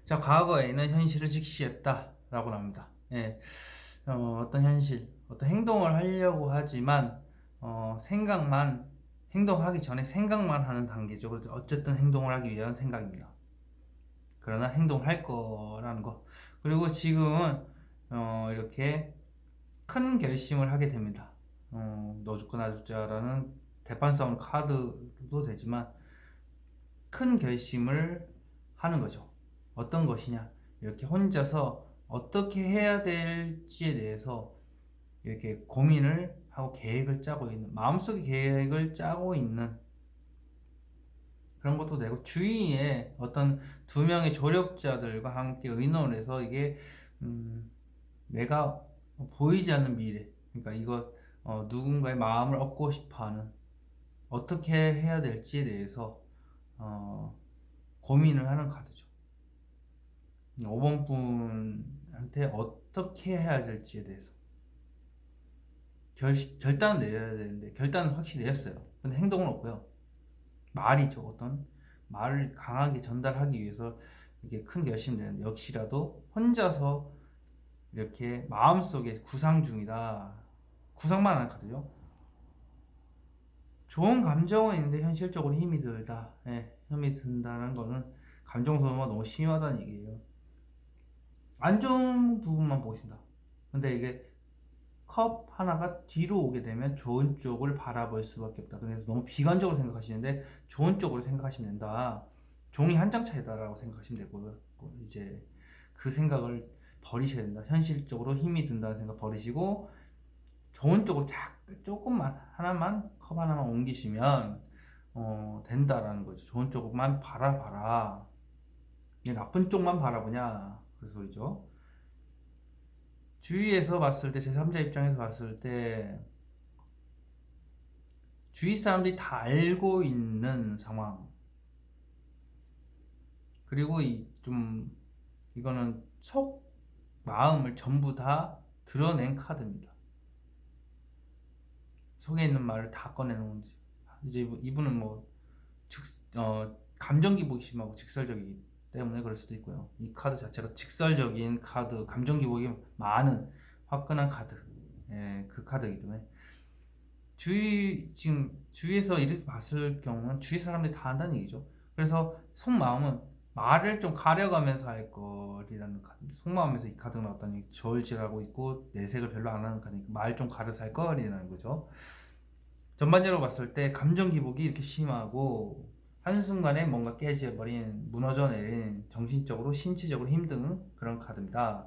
자, 과거에는 현실을 직시했다. 라고 나옵니다. 예. 어떤 현실, 어떤 행동을 하려고 하지만, 행동하기 전에 생각만 하는 단계죠. 그래서 어쨌든 행동을 하기 위한 생각입니다. 그러나 행동을 할 거라는 거. 그리고 지금은, 이렇게 큰 결심을 하게 됩니다. 너 죽고 나 죽자라는 대판 싸움 카드도 되지만, 큰 결심을 하는 거죠. 어떤 것이냐. 이렇게 혼자서 어떻게 해야 될지에 대해서 이렇게 고민을 하고 계획을 짜고 있는, 마음속에 계획을 짜고 있는 그런 것도 되고, 주위에 어떤 두 명의 조력자들과 함께 의논을 해서 이게 내가 보이지 않는 미래, 그러니까 이거 누군가의 마음을 얻고 싶어하는, 어떻게 해야 될지에 대해서 고민을 하는 카드죠. 5번 분한테 어떻게 해야 될지에 대해서 결단은 내려야 되는데 결단은 확실히 내렸어요. 근데 행동은 없고요. 말이죠. 어떤 말을 강하게 전달하기 위해서 이게 큰 결심이 되는데 역시라도 혼자서 이렇게 마음속에 구상 중이다. 구상만 하는 카드죠. 좋은 감정은 있는데 현실적으로 힘이 들다. 예, 힘이 든다는 거는 감정 소모가 너무 심하다는 얘기예요. 안 좋은 부분만 보겠습니다. 근데 이게 컵 하나가 뒤로 오게 되면 좋은 쪽을 바라볼 수밖에 없다. 그래서 너무 비관적으로 생각하시는데 좋은 쪽으로 생각하시면 된다. 종이 한 장 차이다라고 생각하시면 되고요. 이제 그 생각을 버리셔야 된다. 현실적으로 힘이 든다는 생각 버리시고 좋은 쪽으로 조금만 하나만 컵 하나만 옮기시면 된다라는 거죠. 좋은 쪽만 바라봐라. 이게 나쁜 쪽만 바라보냐 그 소리죠. 주위에서 봤을 때 제3자 입장에서 봤을 때 주위 사람들이 다 알고 있는 상황. 그리고 이거는 속 마음을 전부 다 드러낸 카드입니다. 속에 있는 말을 다 꺼내는 건지. 이제 이분은 뭐 감정 기복이 심하고 직설적이기 때문에 그럴 수도 있고요. 이 카드 자체가 직설적인 카드, 감정 기복이 많은 화끈한 카드. 예, 그 카드이기 때문에 지금 주위에서 이렇게 봤을 경우는 주위 사람들이 다 한다는 얘기죠. 그래서 속마음은 말을 좀 가려가면서 할 거리라는 카드입니다. 속마음에서 이 카드가 나왔다니 저울질하고 있고 내색을 별로 안 하는 카드니까 말 좀 가려서 할 거리라는 거죠. 전반적으로 봤을 때 감정 기복이 이렇게 심하고 한순간에 뭔가 깨져버린, 무너져 내린, 정신적으로 신체적으로 힘든 그런 카드입니다.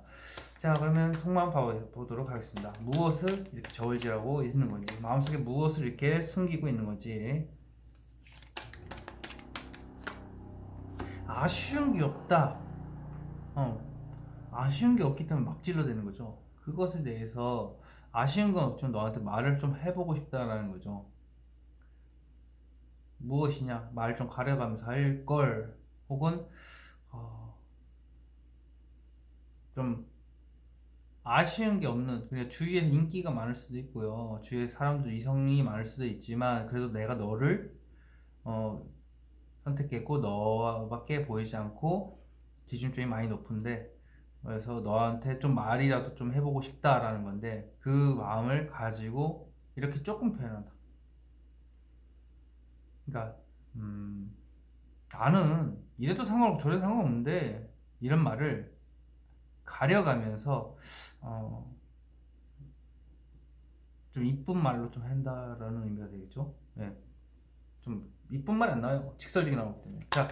자, 그러면 속마음 보도록 하겠습니다. 무엇을 이렇게 저울질하고 있는 건지, 마음속에 무엇을 이렇게 숨기고 있는 건지. 아쉬운 게 없다. 아쉬운 게 없기 때문에 막 질러대는 거죠. 그것에 대해서 아쉬운 건 없지만 너한테 말을 좀 해보고 싶다라는 거죠. 무엇이냐, 말 좀 가려가면서 할 걸, 혹은 좀 아쉬운 게 없는, 그냥 주위에 인기가 많을 수도 있고요. 주위에 사람들 이성이 많을 수도 있지만 그래도 내가 너를 어, 선택했고 너밖에 보이지 않고 기준점이 많이 높은데, 그래서 너한테 좀 말이라도 좀 해보고 싶다라는 건데 그 마음을 가지고 이렇게 조금 표현한다. 그러니까 나는 이래도 상관없고 저래도 상관없는데 이런 말을 가려가면서 어, 좀 이쁜 말로 좀 한다라는 의미가 되겠죠. 네. 좀 이쁜 말이 안 나와요. 직설적이 나오기 때문에. 자,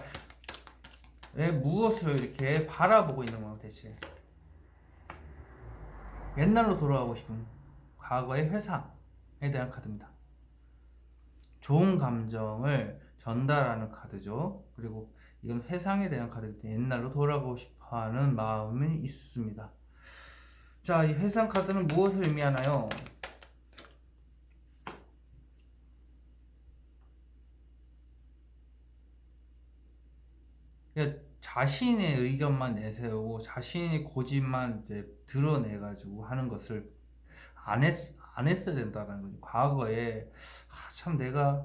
왜 무엇을 이렇게 바라보고 있는 건가 대체? 옛날로 돌아가고 싶은 과거의 회상에 대한 카드입니다. 좋은 감정을 전달하는 카드죠. 그리고 이건 회상에 대한 카드이기 때문에 옛날로 돌아가고 싶어하는 마음이 있습니다. 자, 이 회상 카드는 무엇을 의미하나요? 자신의 의견만 내세우고 자신의 고집만 이제 드러내가지고 하는 것을 안 했어야 된다는 거죠. 과거에 참 내가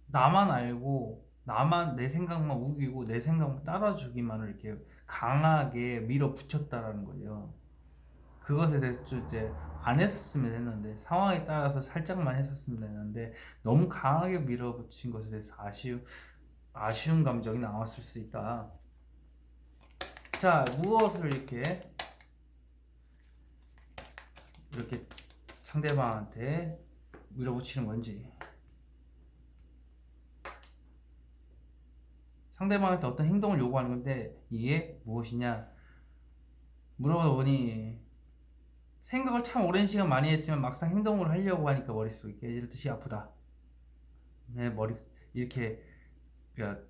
나만 알고 나만 내 생각만 우기고 내 생각만 따라주기만을 이렇게 강하게 밀어붙였다라는 거예요. 그것에 대해서 이제 안 했었으면 했는데 상황에 따라서 살짝만 했었으면 했는데 너무 강하게 밀어붙인 것에 대해서 아쉬운 감정이 나왔을 수 있다. 자, 무엇을 이렇게 상대방한테 밀어붙이는 건지, 상대방한테 어떤 행동을 요구하는 건데 이게 무엇이냐 물어보니 생각을 참 오랜 시간 많이 했지만 막상 행동을 하려고 하니까 머릿속이 깨질 듯이 아프다. 내 머리 이렇게 그러니까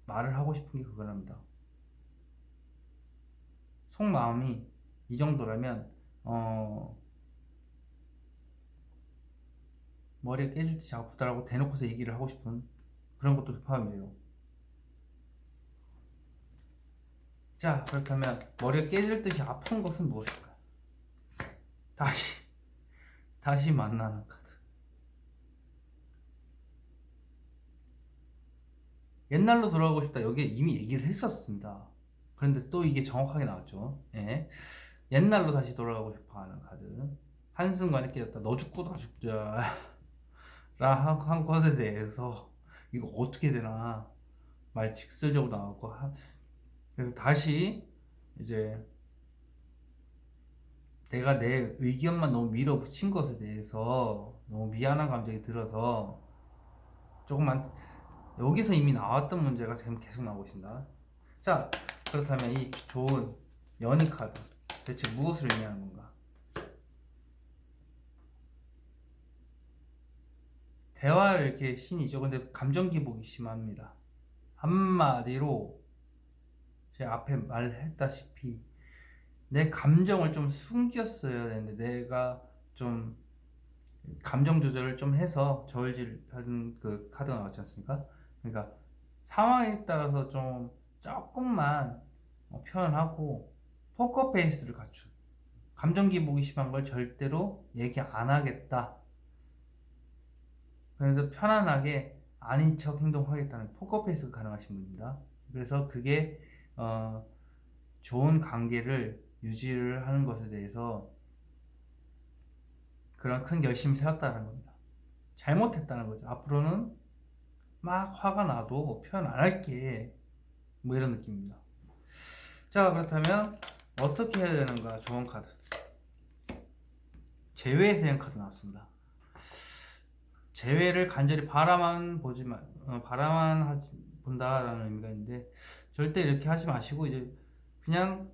말을 하고 싶은 게 그거랍니다. 속마음이 이 정도라면 머리가 깨질 듯이 아프다라고 대놓고서 얘기를 하고 싶은 그런 것도 포함이에요. 자, 그렇다면 머리가 깨질 듯이 아픈 것은 무엇일까요? 다시 만나는 카드. 옛날로 돌아가고 싶다. 여기에 이미 얘기를 했었습니다. 그런데 또 이게 정확하게 나왔죠. 예. 옛날로 다시 돌아가고 싶어 하는 카드. 한순간에 깨졌다. 너 죽고 나 죽자. 라 한 것에 대해서 이거 어떻게 되나 말 직설적으로 나왔고 그래서 다시 이제 내가 내 의견만 너무 밀어붙인 것에 대해서 너무 미안한 감정이 들어서 조금만 여기서 이미 나왔던 문제가 지금 계속 나오고 있습니다. 자, 그렇다면 이 좋은 연희 카드 대체 무엇을 의미하는 건가? 대화를 이렇게 신이죠. 근데 감정 기복이 심합니다. 한마디로 제가 앞에 말했다시피 내 감정을 좀 숨겼어야 되는데 내가 좀 감정 조절을 좀 해서 저울질하는 그 카드가 나왔지 않습니까? 그러니까 상황에 따라서 좀 조금만 표현하고 포커페이스를 갖춘 감정 기복이 심한 걸 절대로 얘기 안 하겠다. 그래서 편안하게 아닌 척 행동하겠다는 포커페이스가 가능하신 분입니다. 그래서 그게 좋은 관계를 유지를 하는 것에 대해서 그런 큰 결심을 세웠다는 겁니다. 잘못했다는 거죠. 앞으로는 막 화가 나도 표현 안 할게. 뭐 이런 느낌입니다. 자, 그렇다면 어떻게 해야 되는가? 좋은 카드. 재회에 대한 카드 나왔습니다. 재회를 간절히 바라만 보지만 본다라는 의미가 있는데 절대 이렇게 하지 마시고 이제 그냥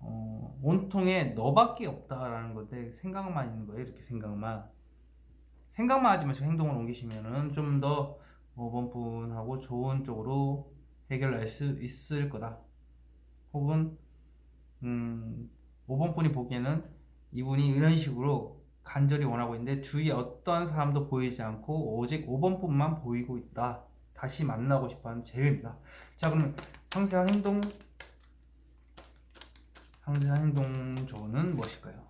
온통에 너밖에 없다라는 건데 생각만 있는 거예요. 이렇게 생각만 하지 마시고 행동을 옮기시면은 좀 더 5번 분하고 좋은 쪽으로 해결할 수 있을 거다. 혹은 5번 분이 보기에는 이분이 이런 식으로 간절히 원하고 있는데 주위에 어떤 사람도 보이지 않고 오직 5번 분만 보이고 있다. 다시 만나고 싶어하는 제외입니다. 자, 그러면 상세한 행동 조언은 무엇일까요?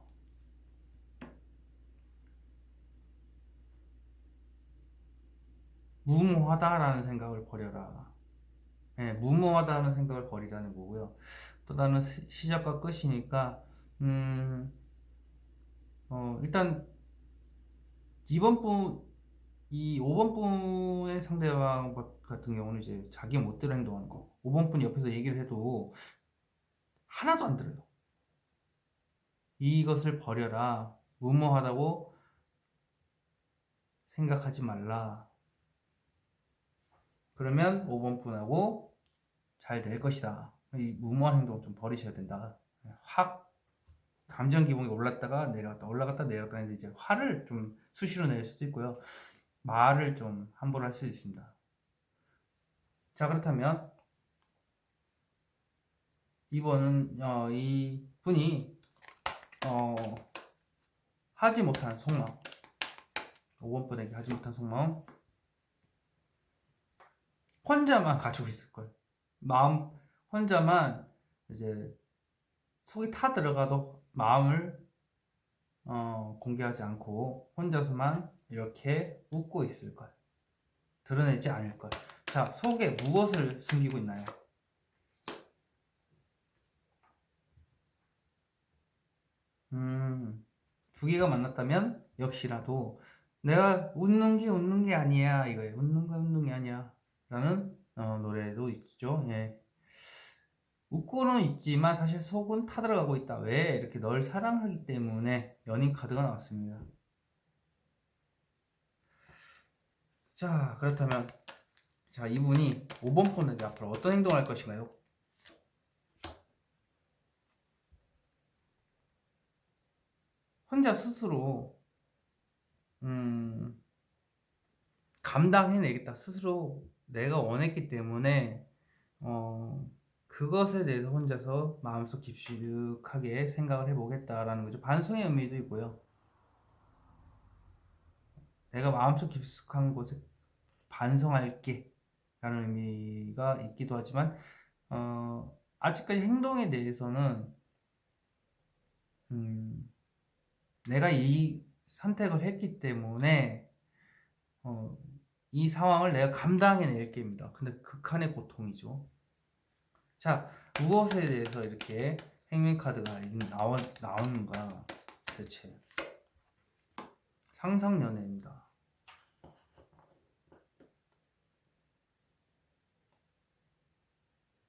무모하다라는 생각을 버려라. 네, 무모하다는 생각을 버리라는 거고요. 또 다른 시작과 끝이니까 일단 이번 분, 이 5번 분의 상대방 같은 경우는 이제 자기 멋대로 행동하는 거. 5번 분이 옆에서 얘기를 해도 하나도 안 들어요. 이것을 버려라. 무모하다고 생각하지 말라. 그러면 5번 분하고 잘 될 것이다. 이 무모한 행동 좀 버리셔야 된다. 확 감정 기복이 올랐다가 내려갔다 올라갔다 내려갔다 했는데 이제 화를 좀 수시로 낼 수도 있고요. 말을 좀 함부로 할 수도 있습니다. 자, 그렇다면 이번은 이 분이 하지 못한 속마음 5번 분에게 하지 못한 속마음 혼자만 가지고 있을 거예요. 마음 혼자만 이제 속이 타 들어가도 마음을 공개하지 않고 혼자서만 이렇게 웃고 있을 거예요. 드러내지 않을 거예요. 자, 속에 무엇을 숨기고 있나요? 두 개가 만났다면 역시라도 내가 웃는 게 아니야 이거예요. 웃는 게 아니야 라는 노래도 있죠. 예. 웃고는 있지만 사실 속은 타들어가고 있다. 왜? 이렇게 널 사랑하기 때문에 연인 카드가 나왔습니다. 자, 그렇다면 자, 이분이 5번 폰에게 앞으로 어떤 행동을 할 것인가요? 혼자 스스로 감당해내겠다. 스스로 내가 원했기 때문에 그것에 대해서 혼자서 마음속 깊숙하게 생각을 해보겠다라는 거죠. 반성의 의미도 있고요. 내가 마음속 깊숙한 곳에 반성할게 라는 의미가 있기도 하지만 아직까지 행동에 대해서는 내가 이 선택을 했기 때문에 이 상황을 내가 감당해낼게입니다. 근데 극한의 고통이죠. 자, 무엇에 대해서 이렇게 행운카드가 나오는가 대체. 상상연애입니다.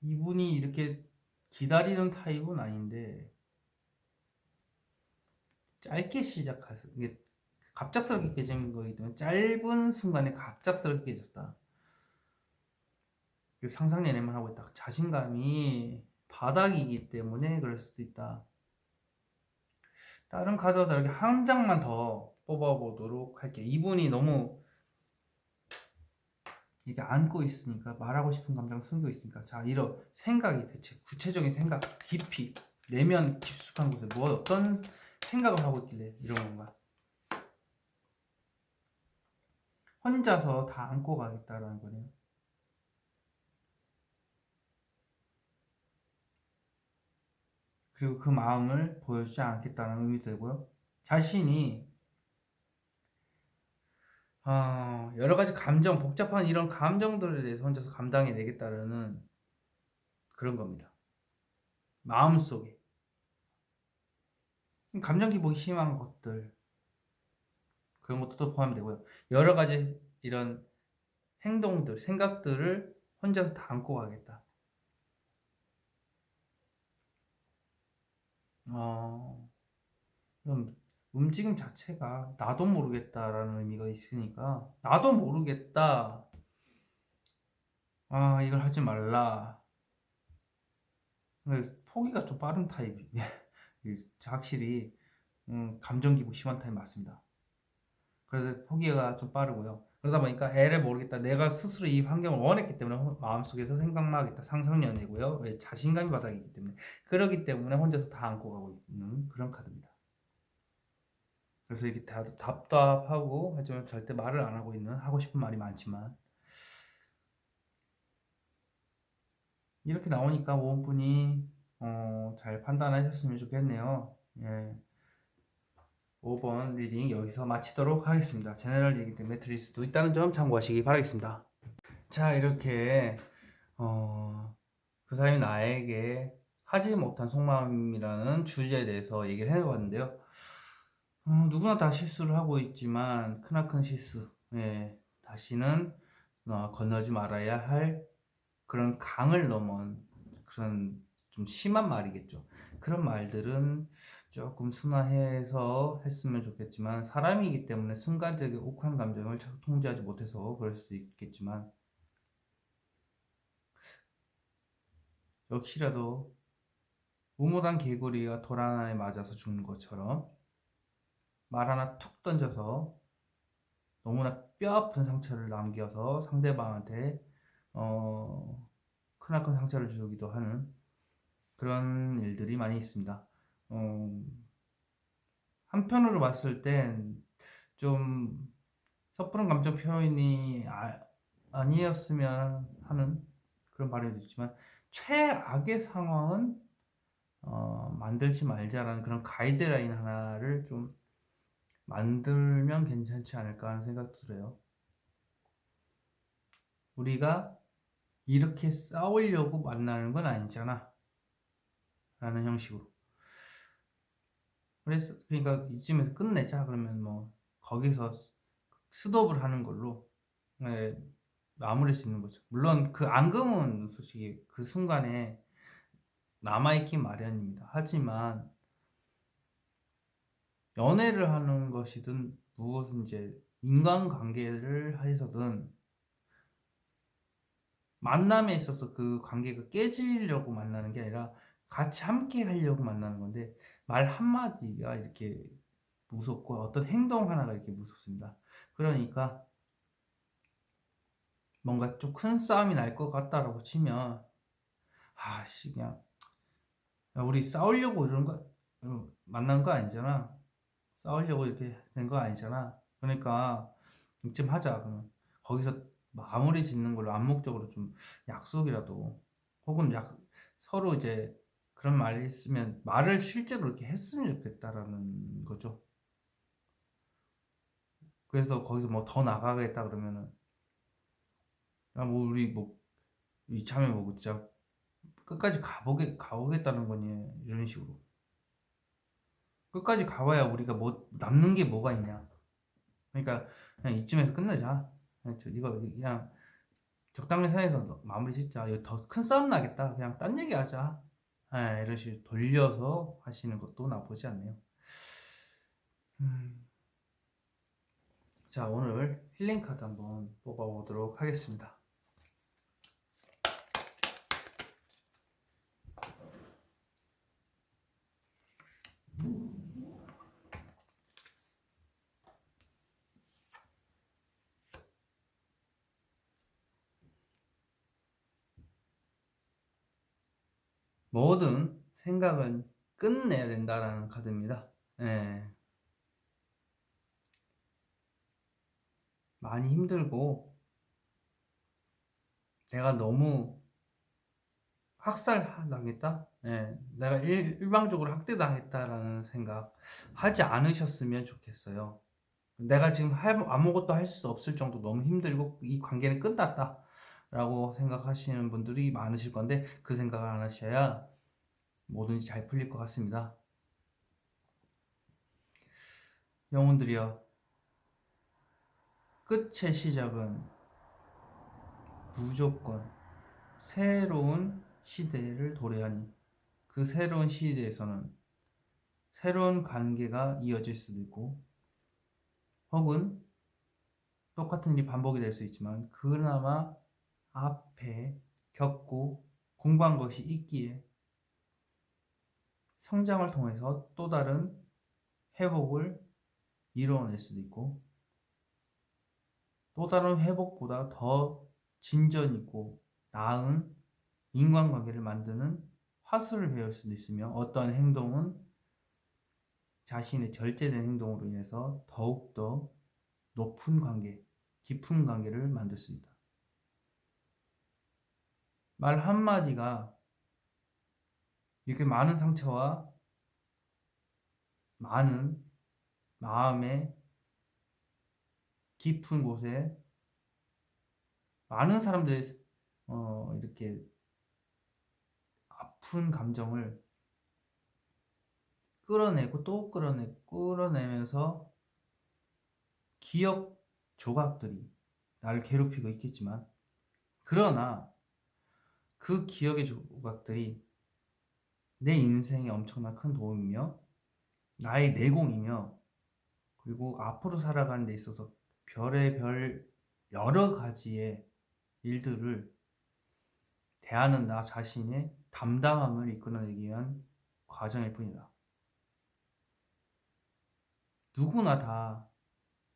이분이 이렇게 기다리는 타입은 아닌데 짧게 시작해서 이게 갑작스럽게 깨진 거기 때문에 짧은 순간에 갑작스럽게 깨졌다. 상상연애만 하고 있다. 자신감이 바닥이기 때문에 그럴 수도 있다. 다른 카드와 다르게 한 장만 더 뽑아보도록 할게요. 이분이 너무 이게 안고 있으니까 말하고 싶은 감정 숨겨 있으니까 자 이런 생각이 대체 구체적인 생각 깊이 내면 깊숙한 곳에 뭐 어떤 생각을 하고 있길래 이런 건가. 혼자서 다 안고 가겠다라는 거네요. 그리고 그 마음을 보여주지 않겠다는 의미도 되고요. 자신이 여러 가지 감정, 복잡한 이런 감정들에 대해서 혼자서 감당해내겠다라는 그런 겁니다. 마음속에 감정 기복이 심한 것들 그런 것도 또 포함이 되고요. 여러 가지 이런 행동들, 생각들을 혼자서 다 안고 가겠다. 그럼 움직임 자체가 나도 모르겠다라는 의미가 있으니까 나도 모르겠다. 이걸 하지 말라. 포기가 좀 빠른 타입이 확실히 감정 기복 심한 타입 맞습니다. 그래서 포기가 좀 빠르고요. 그러다 보니까 애를 모르겠다. 내가 스스로 이 환경을 원했기 때문에 마음속에서 생각만 하겠다. 상상연애고요. 왜 자신감이 바닥이기 때문에. 그러기 때문에 혼자서 다 안고 가고 있는 그런 카드입니다. 그래서 이렇게 답답하고 하지만 절대 말을 안 하고 있는 하고 싶은 말이 많지만 이렇게 나오니까 모험분이 잘 판단하셨으면 좋겠네요. 예. 5번 리딩 여기서 마치도록 하겠습니다. 제너럴 리딩 때 매트리스도 있다는 점 참고하시기 바라겠습니다. 자 이렇게 그 사람이 나에게 하지 못한 속마음이라는 주제에 대해서 얘기를 해봤는데요. 누구나 다 실수를 하고 있지만 크나큰 실수 다시는 건너지 말아야 할 그런 강을 넘은 그런 좀 심한 말이겠죠. 그런 말들은 조금 순화해서 했으면 좋겠지만 사람이기 때문에 순간적인 욱한 감정을 통제하지 못해서 그럴 수도 있겠지만 역시라도 무모한 개구리가 돌 하나에 맞아서 죽는 것처럼 말 하나 툭 던져서 너무나 뼈아픈 상처를 남겨서 상대방한테 크나큰 상처를 주기도 하는 그런 일들이 많이 있습니다. 한편으로 봤을 땐 좀 섣부른 감정 표현이 아니었으면 하는 그런 바람도 있지만 최악의 상황은 만들지 말자라는 그런 가이드라인 하나를 좀 만들면 괜찮지 않을까 하는 생각도 들어요. 우리가 이렇게 싸우려고 만나는 건 아니잖아 라는 형식으로. 그래서 그러니까 이쯤에서 끝내자 그러면 뭐 거기서 스톱을 하는 걸로 마무리할 수 있는 거죠. 물론 그 앙금은 솔직히 그 순간에 남아있긴 마련입니다. 하지만 연애를 하는 것이든 무엇은 이제 인간관계를 해서든 만남에 있어서 그 관계가 깨지려고 만나는 게 아니라 같이 함께 하려고 만나는 건데 말 한마디가 이렇게 무섭고 어떤 행동 하나가 이렇게 무섭습니다. 그러니까 뭔가 좀 큰 싸움이 날 것 같다라고 치면 아씨 그냥 야, 우리 싸우려고 이런 거 만난 거 아니잖아. 싸우려고 이렇게 된 거 아니잖아. 그러니까 이쯤 하자. 그러면 거기서 마무리 짓는 걸로 암묵적으로 좀 약속이라도 혹은 서로 이제 그런 말이 있으면 말을 실제로 이렇게 했으면 좋겠다라는 거죠. 그래서 거기서 뭐 더 나가겠다 그러면은 야, 뭐 우리 뭐 이참에 뭐 진짜 끝까지 가보겠다는 거니 이런 식으로 끝까지 가봐야 우리가 뭐 남는 게 뭐가 있냐. 그러니까 그냥 이쯤에서 끝내자. 이거 그냥 적당히 선에서 마무리 짓자. 이거 더 큰 싸움 나겠다. 그냥 딴 얘기 하자. 이런 식으로 돌려서 하시는 것도 나쁘지 않네요. 음. 자, 오늘 힐링 카드 한번 뽑아보도록 하겠습니다. 모든 생각은 끝내야 된다라는 카드입니다. 예. 많이 힘들고 내가 너무 학살당했다? 예. 내가 일방적으로 학대당했다라는 생각 하지 않으셨으면 좋겠어요. 내가 지금 아무것도 할 수 없을 정도 너무 힘들고 이 관계는 끝났다 라고 생각하시는 분들이 많으실 건데 그 생각을 안 하셔야 뭐든지 잘 풀릴 것 같습니다. 영혼들이여, 끝의 시작은 무조건 새로운 시대를 도래하니 그 새로운 시대에서는 새로운 관계가 이어질 수도 있고 혹은 똑같은 일이 반복이 될 수 있지만 그나마 앞에 겪고 공부한 것이 있기에 성장을 통해서 또 다른 회복을 이루어낼 수도 있고 또 다른 회복보다 더 진전 있고 나은 인간관계를 만드는 화수를 배울 수도 있으며 어떠한 행동은 자신의 절제된 행동으로 인해서 더욱더 높은 관계, 깊은 관계를 만들 수 있다. 말 한마디가 이렇게 많은 상처와 많은 마음의 깊은 곳에 많은 사람들의 이렇게 아픈 감정을 끌어내고 또 끌어내면서 기억 조각들이 나를 괴롭히고 있겠지만 그러나 그 기억의 조각들이 내 인생에 엄청난 큰 도움이며 나의 내공이며 그리고 앞으로 살아가는 데 있어서 별의별 여러 가지의 일들을 대하는 나 자신의 담담함을 이끌어내기 위한 과정일 뿐이다. 누구나 다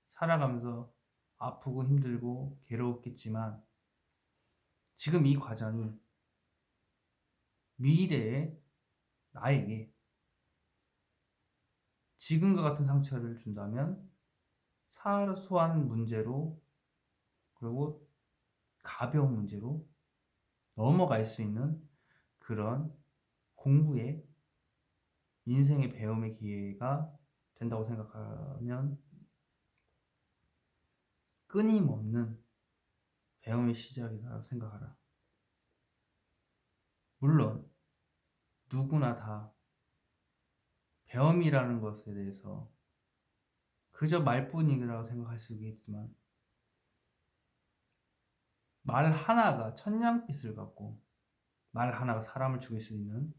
살아가면서 아프고 힘들고 괴로웠겠지만 지금 이 과정이 미래의 나에게 지금과 같은 상처를 준다면 사소한 문제로 그리고 가벼운 문제로 넘어갈 수 있는 그런 공부의 인생의 배움의 기회가 된다고 생각하면 끊임없는 배움의 시작이라고 생각하라. 물론 누구나 다 배움이라는 것에 대해서 그저 말뿐이라고 생각할 수 있겠지만 말 하나가 천냥빚을 갖고 말 하나가 사람을 죽일 수 있는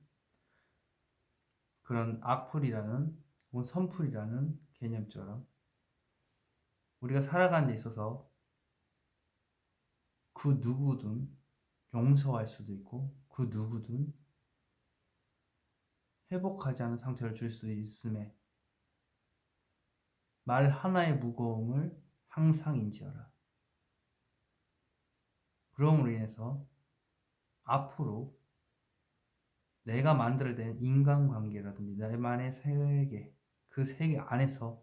그런 악풀이라는 혹은 선풀이라는 개념처럼 우리가 살아가는 데 있어서 그 누구든 용서할 수도 있고 그 누구든 회복하지 않은 상처를 줄 수 있음에 말 하나의 무거움을 항상 인지하라. 그럼으로 인해서 앞으로 내가 만들어낸 인간관계라든지 나만의 세계, 그 세계 안에서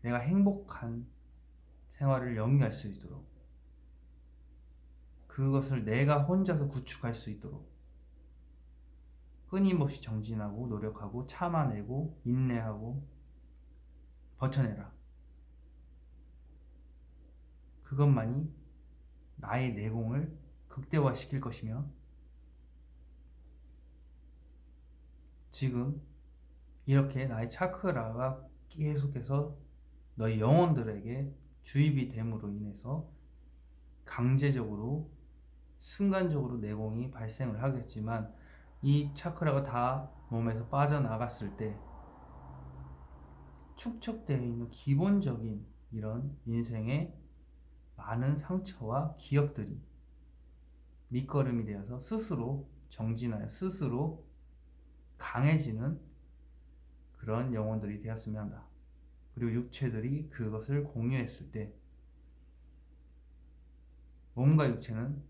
내가 행복한 생활을 영위할 수 있도록, 그것을 내가 혼자서 구축할 수 있도록 끊임없이 정진하고 노력하고 참아내고 인내하고 버텨내라. 그것만이 나의 내공을 극대화시킬 것이며, 지금 이렇게 나의 차크라가 계속해서 너희 영혼들에게 주입이 됨으로 인해서 강제적으로 순간적으로 내공이 발생을 하겠지만, 이 차크라가 다 몸에서 빠져나갔을 때 축적되어 있는 기본적인 이런 인생의 많은 상처와 기억들이 밑거름이 되어서 스스로 정진하여 스스로 강해지는 그런 영혼들이 되었으면 한다. 그리고 육체들이 그것을 공유했을 때 몸과 육체는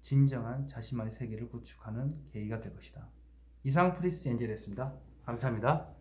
진정한 자신만의 세계를 구축하는 계기가 될 것이다. 이상 프리스 엔젤이었습니다. 감사합니다.